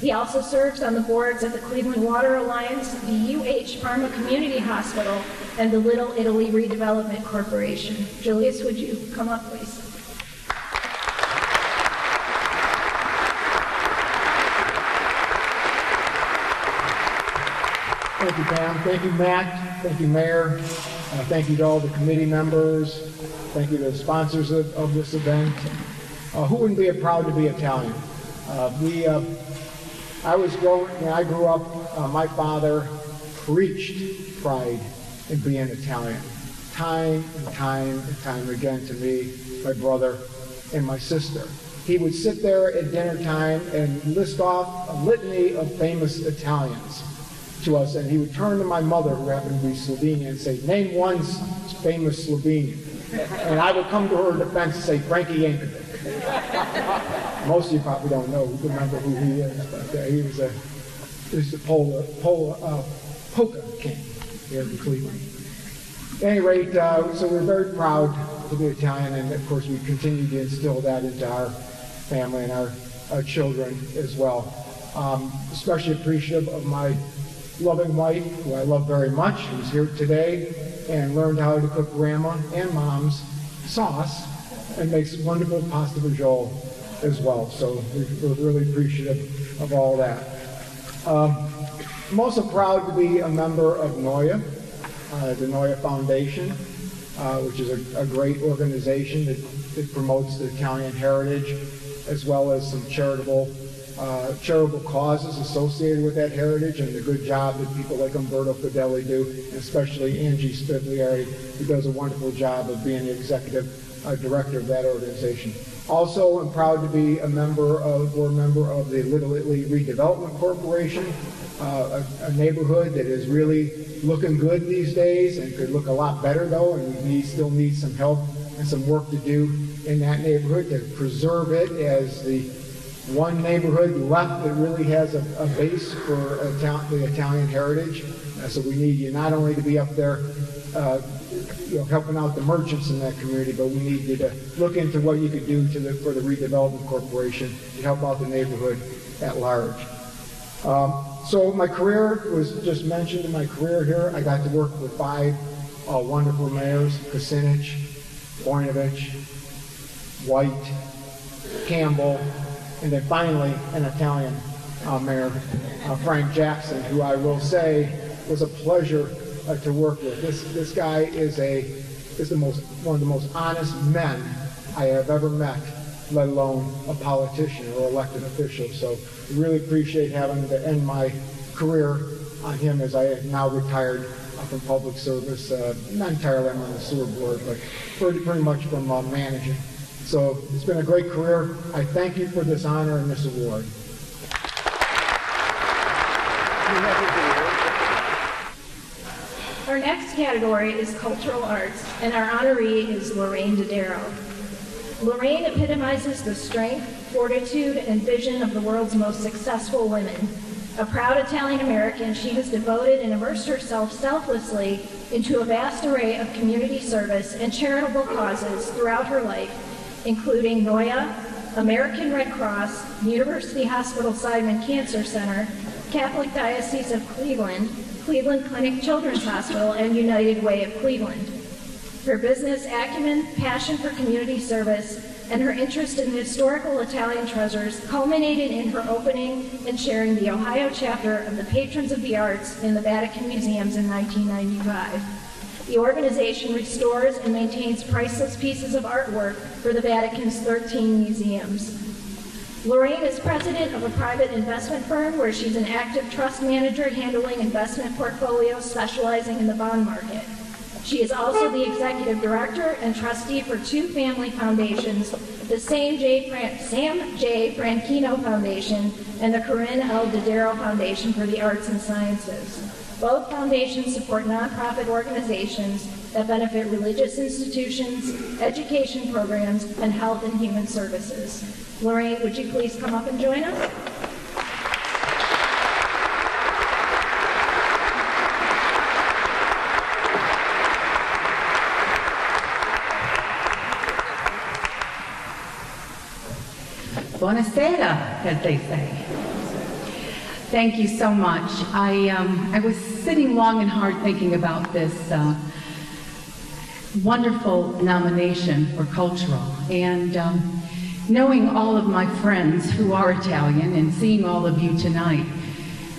He also serves on the boards of the Cleveland Water Alliance, the UH Parma Community Hospital, and the Little Italy Redevelopment Corporation. Julius, would you come up, please? Thank you, Pam. Thank you, Matt. Thank you, Mayor. Thank you to all the committee members. Thank you to the sponsors of this event. Who wouldn't be proud to be Italian? When I grew up, my father preached pride in being Italian. Time and time again to me, my brother, and my sister. He would sit there at dinner time and list off a litany of famous Italians to us, and he would turn to my mother, who happened to be Slovenian, and say, name one famous Slovenian. And I would come to her defense and say, Frankie Yankovic. Most of you probably don't remember who he is, but he was the polka king here in Cleveland. At any rate, so we're very proud to be Italian, and of course we continue to instill that into our family and our children as well. Especially appreciative of my loving wife, who I love very much, who's here today and learned how to cook grandma and mom's sauce and makes wonderful pasta fagioli as well. So we're really appreciative of all that. I'm also proud to be a member of NOIA, the NOIA Foundation, which is a great organization that promotes the Italian heritage, as well as some charitable charitable causes associated with that heritage and the good job that people like Umberto Fideli do, and especially Angie Spigliari, who does a wonderful job of being the executive director of that organization. Also, I'm proud to be a board member of the Little Italy Redevelopment Corporation, a neighborhood that is really looking good these days and could look a lot better though, and we still need some help and some work to do in that neighborhood to preserve it as the one neighborhood left that really has a base for the Italian heritage. So we need you not only to be up there helping out the merchants in that community, but we need you to look into what you could do for the Redevelopment Corporation to help out the neighborhood at large. So my career was just mentioned in my career here. I got to work with 5 wonderful mayors: Kucinich, Voinovich, White, Campbell, and then finally an Italian mayor, Frank Jackson, who I will say was a pleasure to work with. This guy is one of the most honest men I have ever met, let alone a politician or elected official. So I really appreciate having to end my career on him, as I have now retired from public service. Not entirely, I'm on the sewer board, but pretty much from managing. So it's been a great career. I thank you for this honor and this award. Our next category is cultural arts, and our honoree is Lorraine Dodaro. Lorraine epitomizes the strength, fortitude, and vision of the world's most successful women. A proud Italian American, she has devoted and immersed herself selflessly into a vast array of community service and charitable causes throughout her life, including NOYA, American Red Cross, University Hospital Simon Cancer Center, Catholic Diocese of Cleveland, Cleveland Clinic Children's Hospital, and United Way of Cleveland. Her business acumen, passion for community service, and her interest in historical Italian treasures culminated in her opening and chairing the Ohio chapter of the Patrons of the Arts in the Vatican Museums in 1995. The organization restores and maintains priceless pieces of artwork for the Vatican's 13 museums. Lorraine is president of a private investment firm where she's an active trust manager handling investment portfolios specializing in the bond market. She is also the executive director and trustee for 2 family foundations, the Sam J. Franchino Foundation and the Corinne L. Dodaro Foundation for the Arts and Sciences. Both foundations support nonprofit organizations that benefit religious institutions, education programs, and health and human services. Lorraine, would you please come up and join us? Buonasera, as they say. Thank you so much. I was sitting long and hard thinking about this wonderful nomination for cultural, and knowing all of my friends who are Italian and seeing all of you tonight,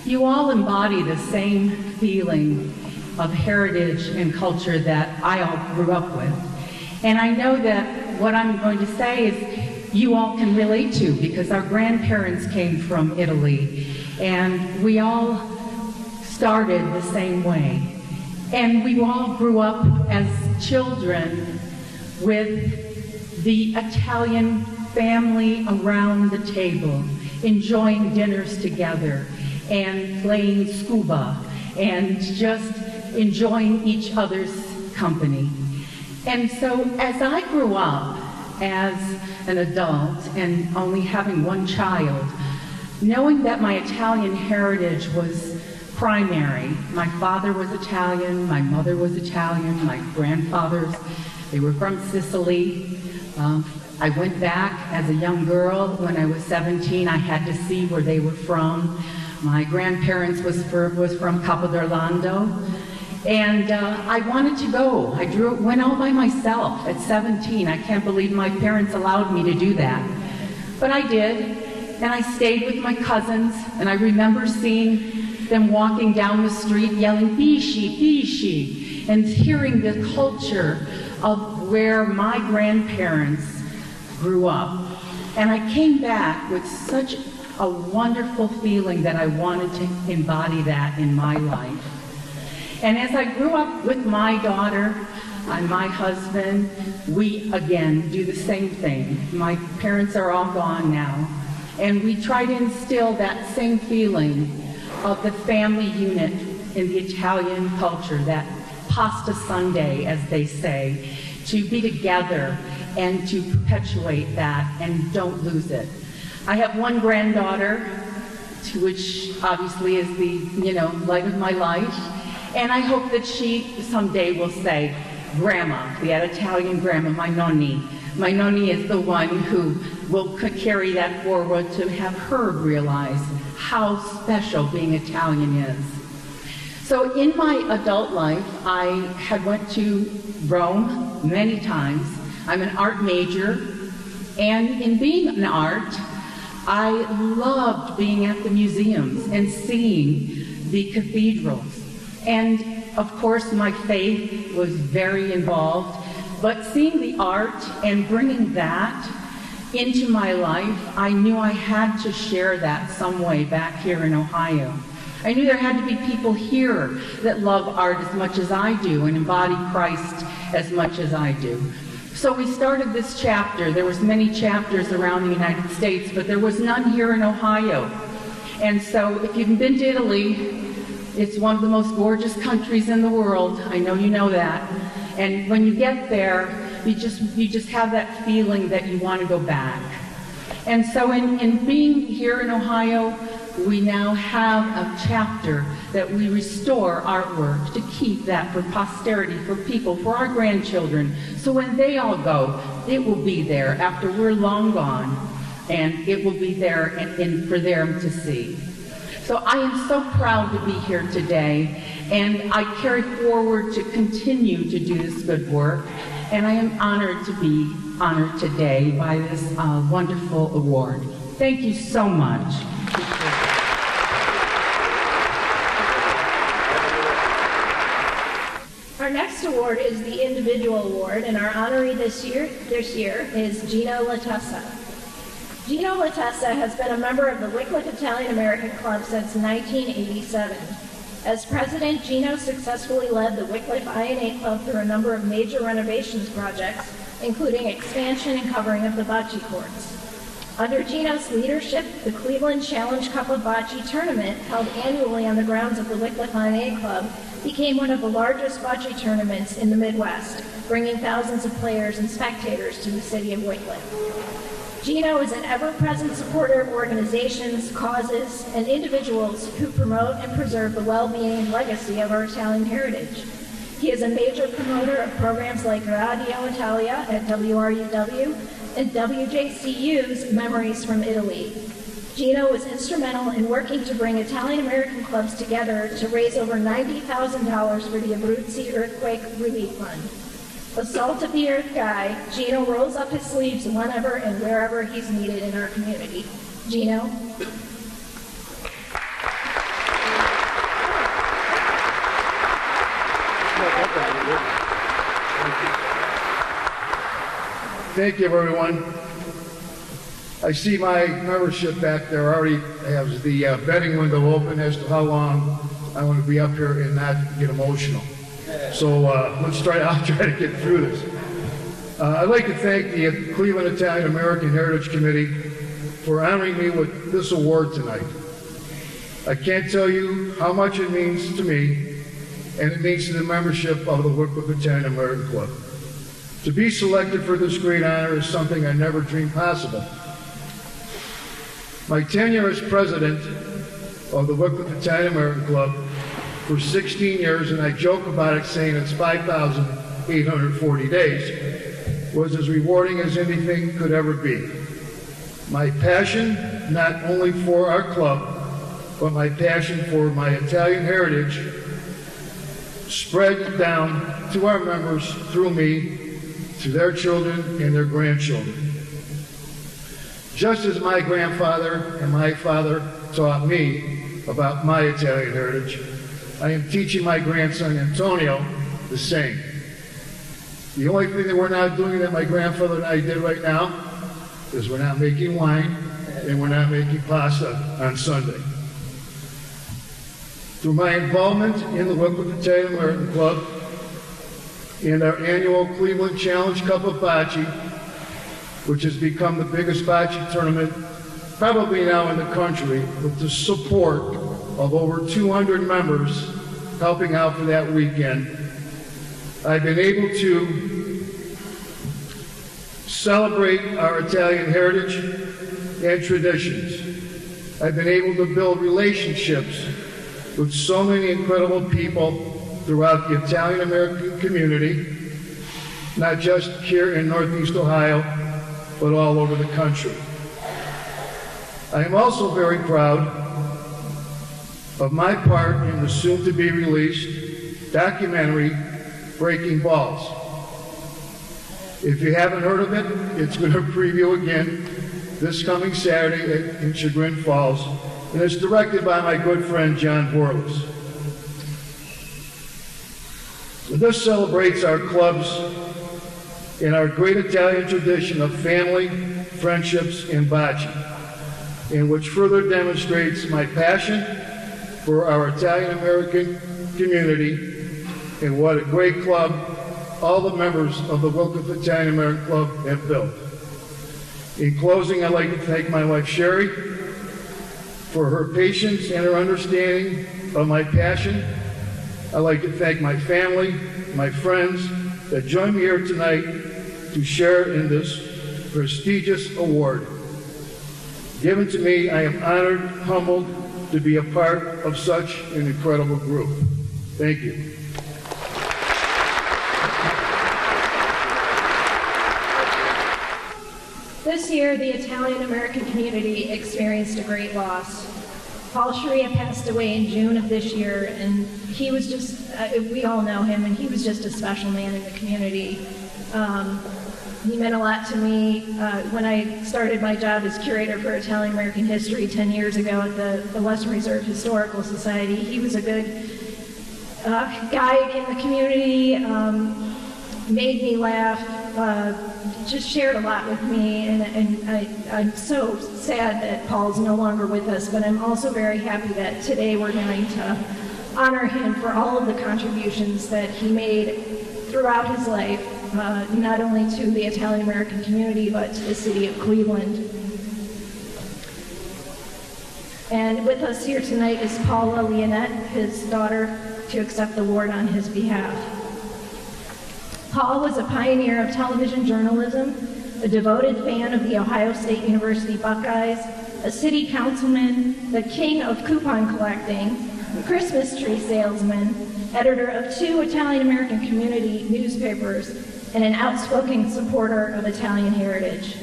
you all embody the same feeling of heritage and culture that I all grew up with. And I know that what I'm going to say is you all can relate to, because our grandparents came from Italy and we all started the same way. And we all grew up as children with the Italian family around the table, enjoying dinners together and playing scuba and just enjoying each other's company. And so as I grew up as an adult and only having one child, knowing that my Italian heritage was primary. My father was Italian, my mother was Italian, my grandfathers, they were from Sicily. I went back as a young girl. When I was 17, I had to see where they were from. My grandparents was from Capo d'Orlando. And I wanted to go. Went all by myself at 17. I can't believe my parents allowed me to do that. But I did, and I stayed with my cousins, and I remember seeing them walking down the street yelling, "Pisci, Pisci," and hearing the culture of where my grandparents grew up. And I came back with such a wonderful feeling that I wanted to embody that in my life. And as I grew up with my daughter and my husband, we again do the same thing. My parents are all gone now, and we try to instill that same feeling of the family unit in the Italian culture, that pasta Sunday, as they say, to be together and to perpetuate that and don't lose it. I have one granddaughter, which obviously is the, light of my life, and I hope that she someday will say, Grandma, that Italian grandma, my nonni. My nonni is the one who will carry that forward to have her realize how special being Italian is. So in my adult life, I had went to Rome many times. I'm an art major, and in being an art, I loved being at the museums and seeing the cathedrals. And of course, my faith was very involved, but seeing the art and bringing that into my life, I knew I had to share that some way back here in Ohio. I knew there had to be people here that love art as much as I do and embody Christ as much as I do. So we started this chapter. There was many chapters around the United States, but there was none here in Ohio. And so if you've been to Italy, it's one of the most gorgeous countries in the world. I know you know that. And when you get there, you just have that feeling that you want to go back. And so in being here in Ohio, we now have a chapter that we restore artwork to keep that for posterity, for people, for our grandchildren. So when they all go, it will be there after we're long gone, and it will be there and for them to see. So I am so proud to be here today, and I carry forward to continue to do this good work, and I am honored to be honored today by this wonderful award. Thank you so much. Our next award is the Individual Award, and our honoree this year is Gino Latessa. Gino Latessa has been a member of the Wycliffe Italian American Club since 1987. As president, Gino successfully led the Wycliffe INA Club through a number of major renovations projects, including expansion and covering of the bocce courts. Under Gino's leadership, the Cleveland Challenge Cup of Bocce tournament, held annually on the grounds of the Wycliffe INA Club, became one of the largest bocce tournaments in the Midwest, bringing thousands of players and spectators to the city of Wycliffe. Gino is an ever-present supporter of organizations, causes, and individuals who promote and preserve the well-being and legacy of our Italian heritage. He is a major promoter of programs like Radio Italia at WRUW and WJCU's Memories from Italy. Gino was instrumental in working to bring Italian-American clubs together to raise over $90,000 for the Abruzzi Earthquake Relief Fund. A salt-of-the-earth guy, Gino rolls up his sleeves whenever and wherever he's needed in our community. Gino? Thank you, everyone. I see my membership back there already has the betting window open as to how long I want to be up here and not get emotional. So I'll try to get through this. I'd like to thank the Cleveland Italian American Heritage Committee for honoring me with this award tonight. I can't tell you how much it means to me, and it means to the membership of the Wycliffe Italian American Club. To be selected for this great honor is something I never dreamed possible. My tenure as president of the Wycliffe Italian American Club for 16 years, and I joke about it saying it's 5,840 days, was as rewarding as anything could ever be. My passion, not only for our club, but my passion for my Italian heritage, spread down to our members through me, to their children and their grandchildren. Just as my grandfather and my father taught me about my Italian heritage, I am teaching my grandson Antonio the same. The only thing that we're not doing that my grandfather and I did right now is we're not making wine, and we're not making pasta on Sunday. Through my involvement in the Wycliffe Italian American Club and our annual Cleveland Challenge Cup of Bocce, which has become the biggest bocce tournament probably now in the country, with the support of over 200 members helping out for that weekend, I've been able to celebrate our Italian heritage and traditions. I've been able to build relationships with so many incredible people throughout the Italian American community, not just here in Northeast Ohio, but all over the country. I am also very proud of my part in the soon-to-be released documentary, Breaking Balls. If you haven't heard of it, it's going to preview again this coming Saturday in Chagrin Falls, and it's directed by my good friend John Borlas. This celebrates our clubs and our great Italian tradition of family, friendships, and bocce, and which further demonstrates my passion for our Italian American community and what a great club all the members of the Wycliffe Italian American Club have built. In closing, I'd like to thank my wife Sherry for her patience and her understanding of my passion. I'd like to thank my family, my friends that joined me here tonight to share in this prestigious award. Given to me, I am honored, humbled to be a part of such an incredible group. Thank you. This year, the Italian American community experienced a great loss. Paul Sharia passed away in June of this year, and he was just, we all know him, and he was just a special man in the community. He meant a lot to me. When I started my job as curator for Italian American history 10 years ago at the Western Reserve Historical Society, he was a good guide in the community, made me laugh, just shared a lot with me, and I'm so sad that Paul's no longer with us, but I'm also very happy that today we're going to honor him for all of the contributions that he made throughout his life, not only to the Italian American community, but to the city of Cleveland. And with us here tonight is Paula Leonette, his daughter, to accept the award on his behalf. Paul was a pioneer of television journalism, a devoted fan of the Ohio State University Buckeyes, a city councilman, the king of coupon collecting, a Christmas tree salesman, editor of 2 Italian-American community newspapers, and an outspoken supporter of Italian heritage.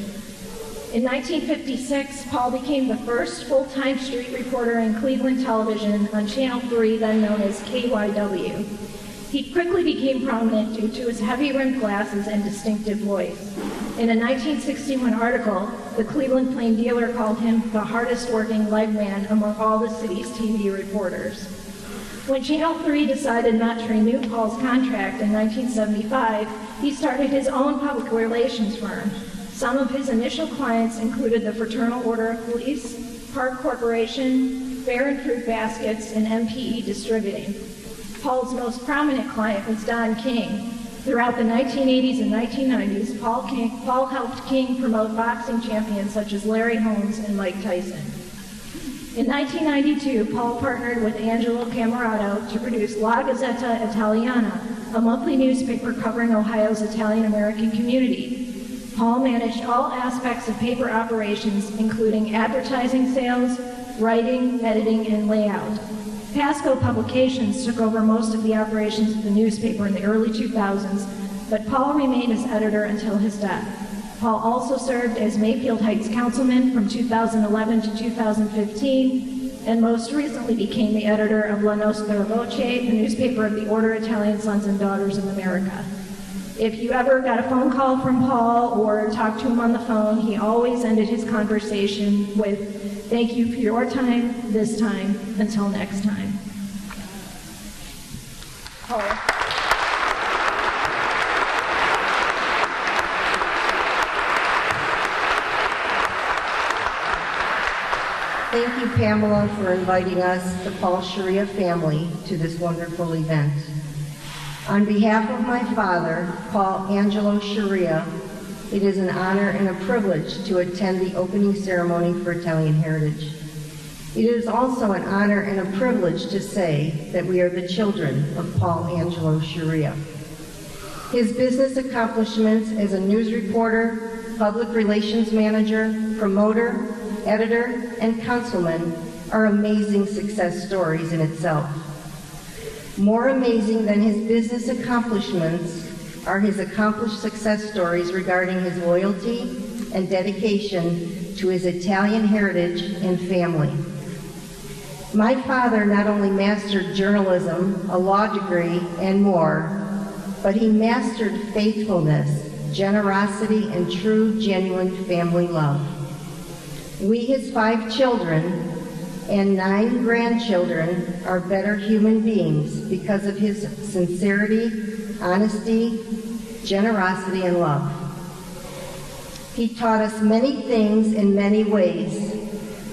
In 1956, Paul became the first full-time street reporter in Cleveland television on Channel 3, then known as KYW. He quickly became prominent due to his heavy-rimmed glasses and distinctive voice. In a 1961 article, the Cleveland Plain Dealer called him the hardest-working leg man among all the city's TV reporters. When Channel 3 decided not to renew Paul's contract in 1975, he started his own public relations firm. Some of his initial clients included the Fraternal Order of Police, Park Corporation, Fair and Fruit Baskets, and MPE Distributing. Paul's most prominent client was Don King. Throughout the 1980s and 1990s, Paul helped King promote boxing champions such as Larry Holmes and Mike Tyson. In 1992, Paul partnered with Angelo Camerato to produce La Gazzetta Italiana, a monthly newspaper covering Ohio's Italian-American community. Paul managed all aspects of paper operations, including advertising sales, writing, editing, and layout. Pasco Publications took over most of the operations of the newspaper in the early 2000s, but Paul remained as editor until his death. Paul also served as Mayfield Heights councilman from 2011 to 2015, and most recently became the editor of La Nostra Voce, the newspaper of the Order Italian Sons and Daughters of America. If you ever got a phone call from Paul or talked to him on the phone, he always ended his conversation with, "Thank you for your time, this time, until next time." Paul. Thank you, Pamela, for inviting us, the Paul Sharia family, to this wonderful event. On behalf of my father, Paul Angelo Sharia, it is an honor and a privilege to attend the opening ceremony for Italian Heritage. It is also an honor and a privilege to say that we are the children of Paul Angelo Sharia. His business accomplishments as a news reporter, public relations manager, promoter, editor, and councilman are amazing success stories in itself. More amazing than his business accomplishments are his accomplished success stories regarding his loyalty and dedication to his Italian heritage and family. My father not only mastered journalism, a law degree, and more, but he mastered faithfulness, generosity, and true, genuine family love. We, his 5 children and 9 grandchildren, are better human beings because of his sincerity, honesty, generosity, and love. He taught us many things in many ways,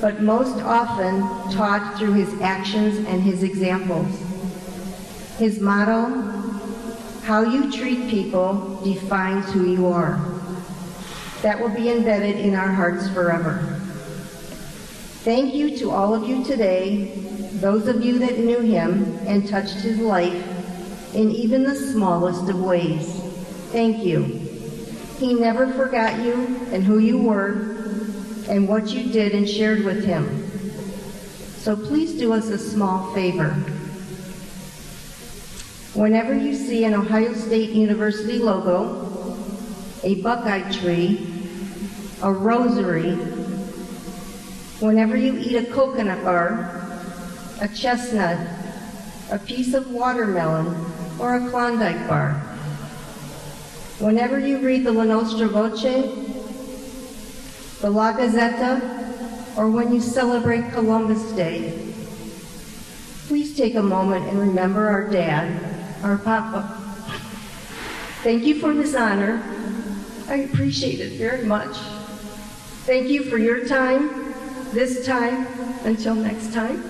but most often taught through his actions and his examples. His motto, "How you treat people defines who you are." That will be embedded in our hearts forever. Thank you to all of you today, those of you that knew him and touched his life in even the smallest of ways. Thank you. He never forgot you and who you were and what you did and shared with him. So please do us a small favor. Whenever you see an Ohio State University logo, a Buckeye tree, a rosary, whenever you eat a coconut bar, a chestnut, a piece of watermelon, or a Klondike bar, whenever you read the La Nostra Voce, the La Gazzetta, or when you celebrate Columbus Day, please take a moment and remember our dad, our Papa. Thank you for this honor. I appreciate it very much. Thank you for your time, this time, until next time.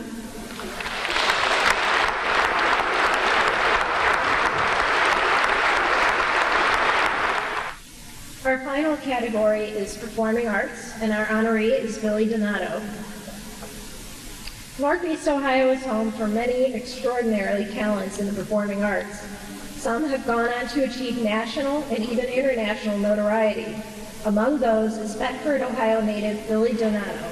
Our final category is Performing Arts, and our honoree is Billy Donato. Northeast Ohio is home for many extraordinary talents in the performing arts. Some have gone on to achieve national and even international notoriety. Among those is Bedford, Ohio native Billy Donato.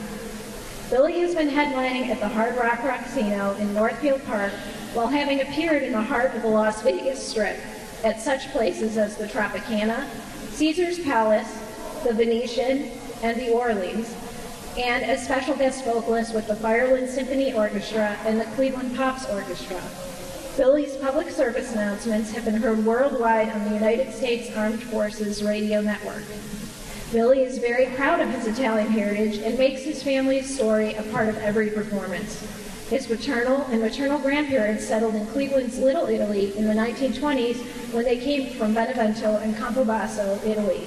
Billy has been headlining at the Hard Rock Casino in Northfield Park while having appeared in the heart of the Las Vegas Strip at such places as the Tropicana, Caesar's Palace, the Venetian, and the Orleans, and as special guest vocalist with the Fireland Symphony Orchestra and the Cleveland Pops Orchestra. Billy's public service announcements have been heard worldwide on the United States Armed Forces Radio Network. Billy is very proud of his Italian heritage and makes his family's story a part of every performance. His paternal and maternal grandparents settled in Cleveland's Little Italy in the 1920s when they came from Benevento and Campobasso, Italy.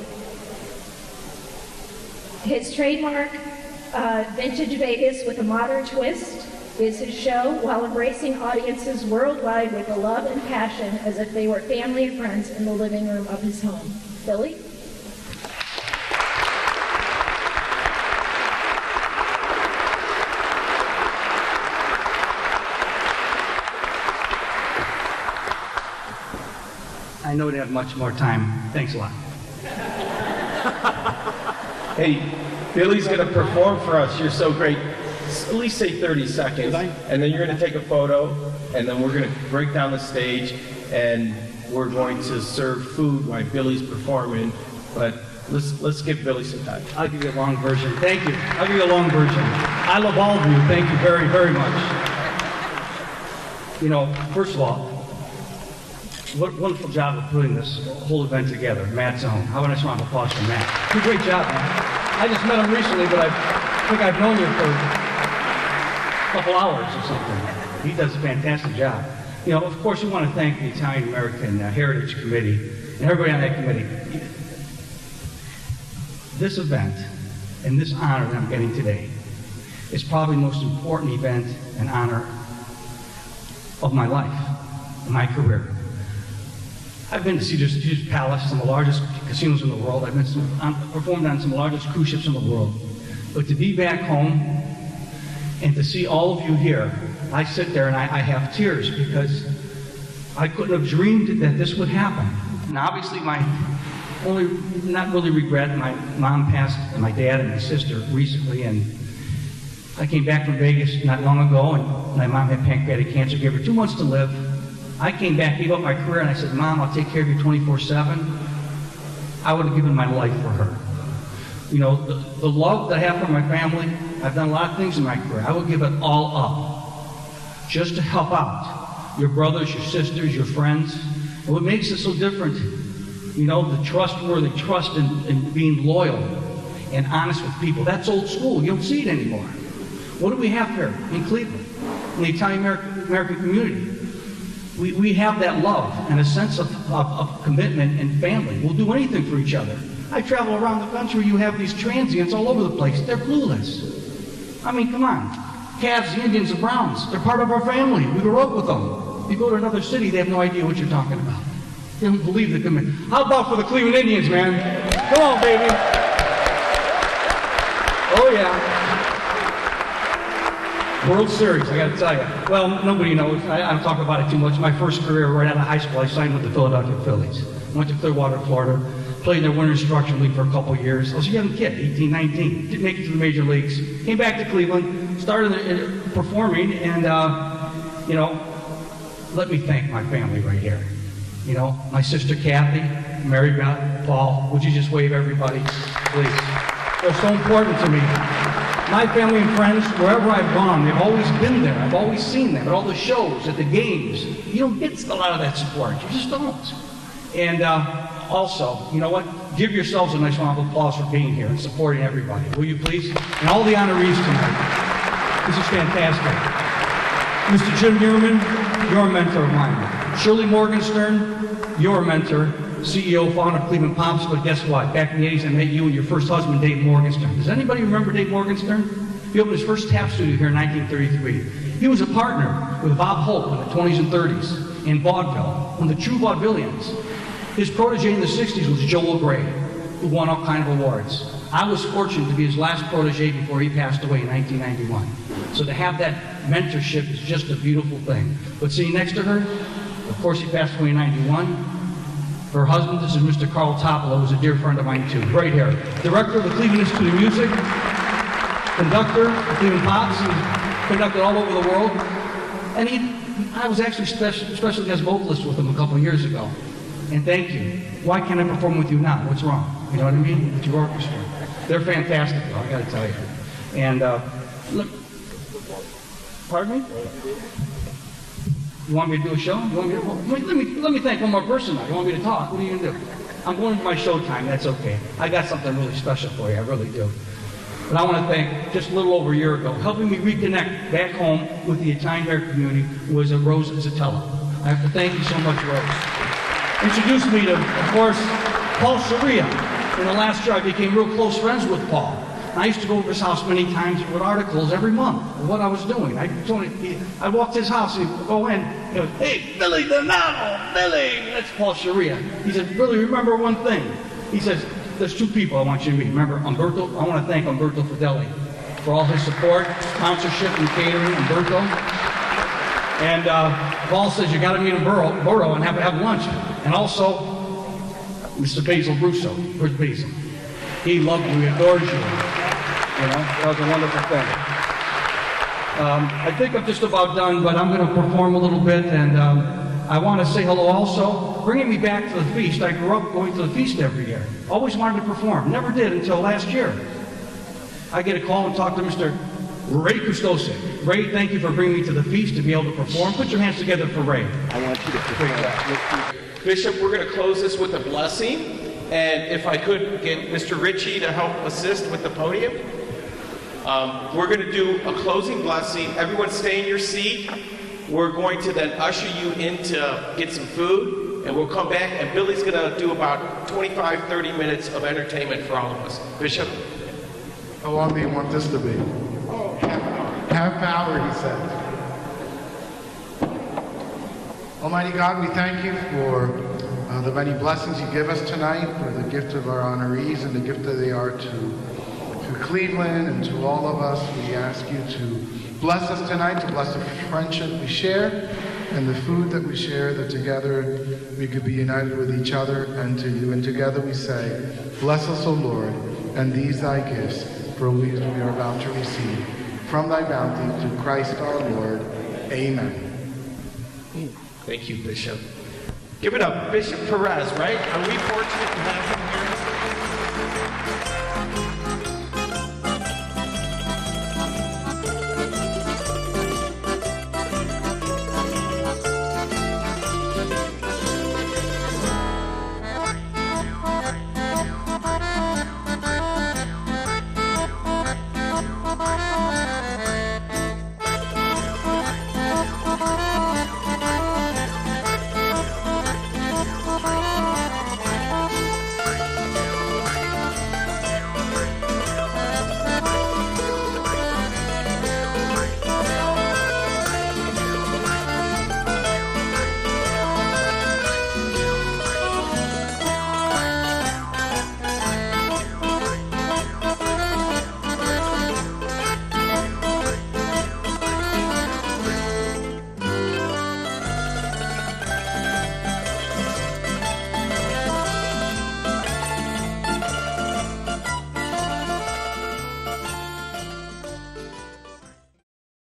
His trademark, Vintage Vegas with a modern twist, is his show while embracing audiences worldwide with a love and passion as if they were family and friends in the living room of his home. Billy? I know they have much more time. Thanks a lot. Hey, Billy's going to perform for us. You're so great. At least say 30 seconds. And then you're going to take a photo, and then we're going to break down the stage, and we're going to serve food while Billy's performing. But let's give Billy some time. I'll give you a long version. Thank you. I'll give you a long version. I love all of you. Thank you very, very much. You know, first of all, what a wonderful job of putting this whole event together, Matt Zone. How about a round of applause for Matt? Did a great job, man. I just met him recently, but I think I've known you for a couple hours or something. He does a fantastic job. You know, of course, we want to thank the Italian American Heritage Committee and everybody on that committee. This event and this honor that I'm getting today It's probably the most important event and honor of my life, my career. I've been to Caesar's Palace, some of the largest casinos in the world. I've performed on some of the largest cruise ships in the world. But to be back home and to see all of you here, I sit there and I have tears because I couldn't have dreamed that this would happen. And obviously my only, not really regret, my mom passed, and my dad and my sister recently, and I came back from Vegas not long ago, and my mom had pancreatic cancer, gave her 2 months to live. I came back, gave up my career, and I said, Mom, I'll take care of you 24/7. I would have given my life for her. You know, the love that I have for my family, I've done a lot of things in my career. I would give it all up just to help out your brothers, your sisters, your friends. And what makes it so different, you know, the trustworthy trust in being loyal and honest with people. That's old school. You don't see it anymore. What do we have here in Cleveland, in the Italian-American community? We have that love and a sense of commitment and family. We'll do anything for each other. I travel around the country, you have these transients all over the place. They're clueless. I mean, come on. Cavs, the Indians, the Browns, they're part of our family. We grew up with them. You go to another city, they have no idea what you're talking about. They don't believe the commitment. How about for the Cleveland Indians, man? Come on, baby. Oh, yeah. World Series, I got to tell you. Well, nobody knows. I don't talk about it too much. My first career right out of high school, I signed with the Philadelphia Phillies. Went to Clearwater, Florida. Played in their Winter Instruction League for a couple of years. I was a young kid, 18, 19. Didn't make it to the major leagues. Came back to Cleveland, started performing, and, you know, let me thank my family right here. You know, my sister Kathy, Mary Beth, Paul, would you just wave everybody, please? They're so important to me. My family and friends, wherever I've gone, they've always been there. I've always seen them at all the shows, at the games. You don't get a lot of that support. You just don't. And also, you know what? Give yourselves a nice round of applause for being here and supporting everybody. Will you please? And all the honorees tonight. This is fantastic. Mr. Jim Muirman, you're a mentor of mine. Shirley Morgenstern, your mentor, CEO, founder of Cleveland Pops, but guess what? Back in the 80s, I met you and your first husband, Dave Morgenstern. Does anybody remember Dave Morgenstern? He opened his first tap studio here in 1933. He was a partner with Bob Hope in the 20s and 30s in vaudeville, one of the true vaudevillians. His protege in the 60s was Joel Gray, who won all kinds of awards. I was fortunate to be his last protege before he passed away in 1991. So to have that mentorship is just a beautiful thing. But sitting next to her, of course, he passed away in 91. Her husband, this is Mr. Carl Topola, who's a dear friend of mine too, right here. Director of the Cleveland Institute of Music, conductor of Cleveland Pops, he's conducted all over the world. And I was actually special guest vocalist with him a couple of years ago. And thank you. Why can't I perform with you now? What's wrong? You know what I mean? With your orchestra. They're fantastic, though, I gotta tell you. And look, pardon me? You want me to do a show? You want me to, let me thank one more person now. You want me to talk? What are you gonna do? I'm going to my show time, that's okay. I got something really special for you, I really do. But I want to thank, just a little over a year ago, helping me reconnect back home with the Italian-American community was Rose Zitella. I have to thank you so much, Rose. Introduced me to, of course, Paul Sharia. In the last year, I became real close friends with Paul. I used to go over his house many times with articles every month of what I was doing. I walked his house, he'd go in, he goes, hey, Billy Donato, Billy! That's Paul Sharia. He said, Billy, remember one thing. He says, there's two people I want you to meet. Remember, Umberto? I want to thank Umberto Fideli for all his support, sponsorship, and catering, Umberto. And Paul says, you got to meet Umberto and have lunch. And also, Mr. Basil Russo. Where's Basil? He loves you, he adores you. You know, that was a wonderful thing. I think I'm just about done, but I'm going to perform a little bit, and I want to say hello also. Bringing me back to the feast, I grew up going to the feast every year. Always wanted to perform. Never did until last year. I get a call and talk to Mr. Ray Kustosik. Ray, thank you for bringing me to the feast to be able to perform. Put your hands together for Ray. I want you to bring that. Bishop, we're going to close this with a blessing. And if I could get Mr. Ritchie to help assist with the podium. We're going to do a closing blessing. Everyone stay in your seat. We're going to then usher you in to get some food. And we'll come back, and Billy's going to do about 25, 30 minutes of entertainment for all of us. Bishop? How long do you want this to be? Oh, half have power, he said. Almighty God, we thank you for the many blessings you give us tonight, for the gift of our honorees and the gift that they are to Cleveland and to all of us. We ask you to bless us tonight, to bless the friendship we share and the food that we share, that together we could be united with each other and to you. And together we say, bless us, O Lord, and these thy gifts, for we are about to receive from thy bounty through Christ our Lord. Amen. Thank you, Bishop. Give it up, Bishop Perez, right? Are we fortunate to have him here?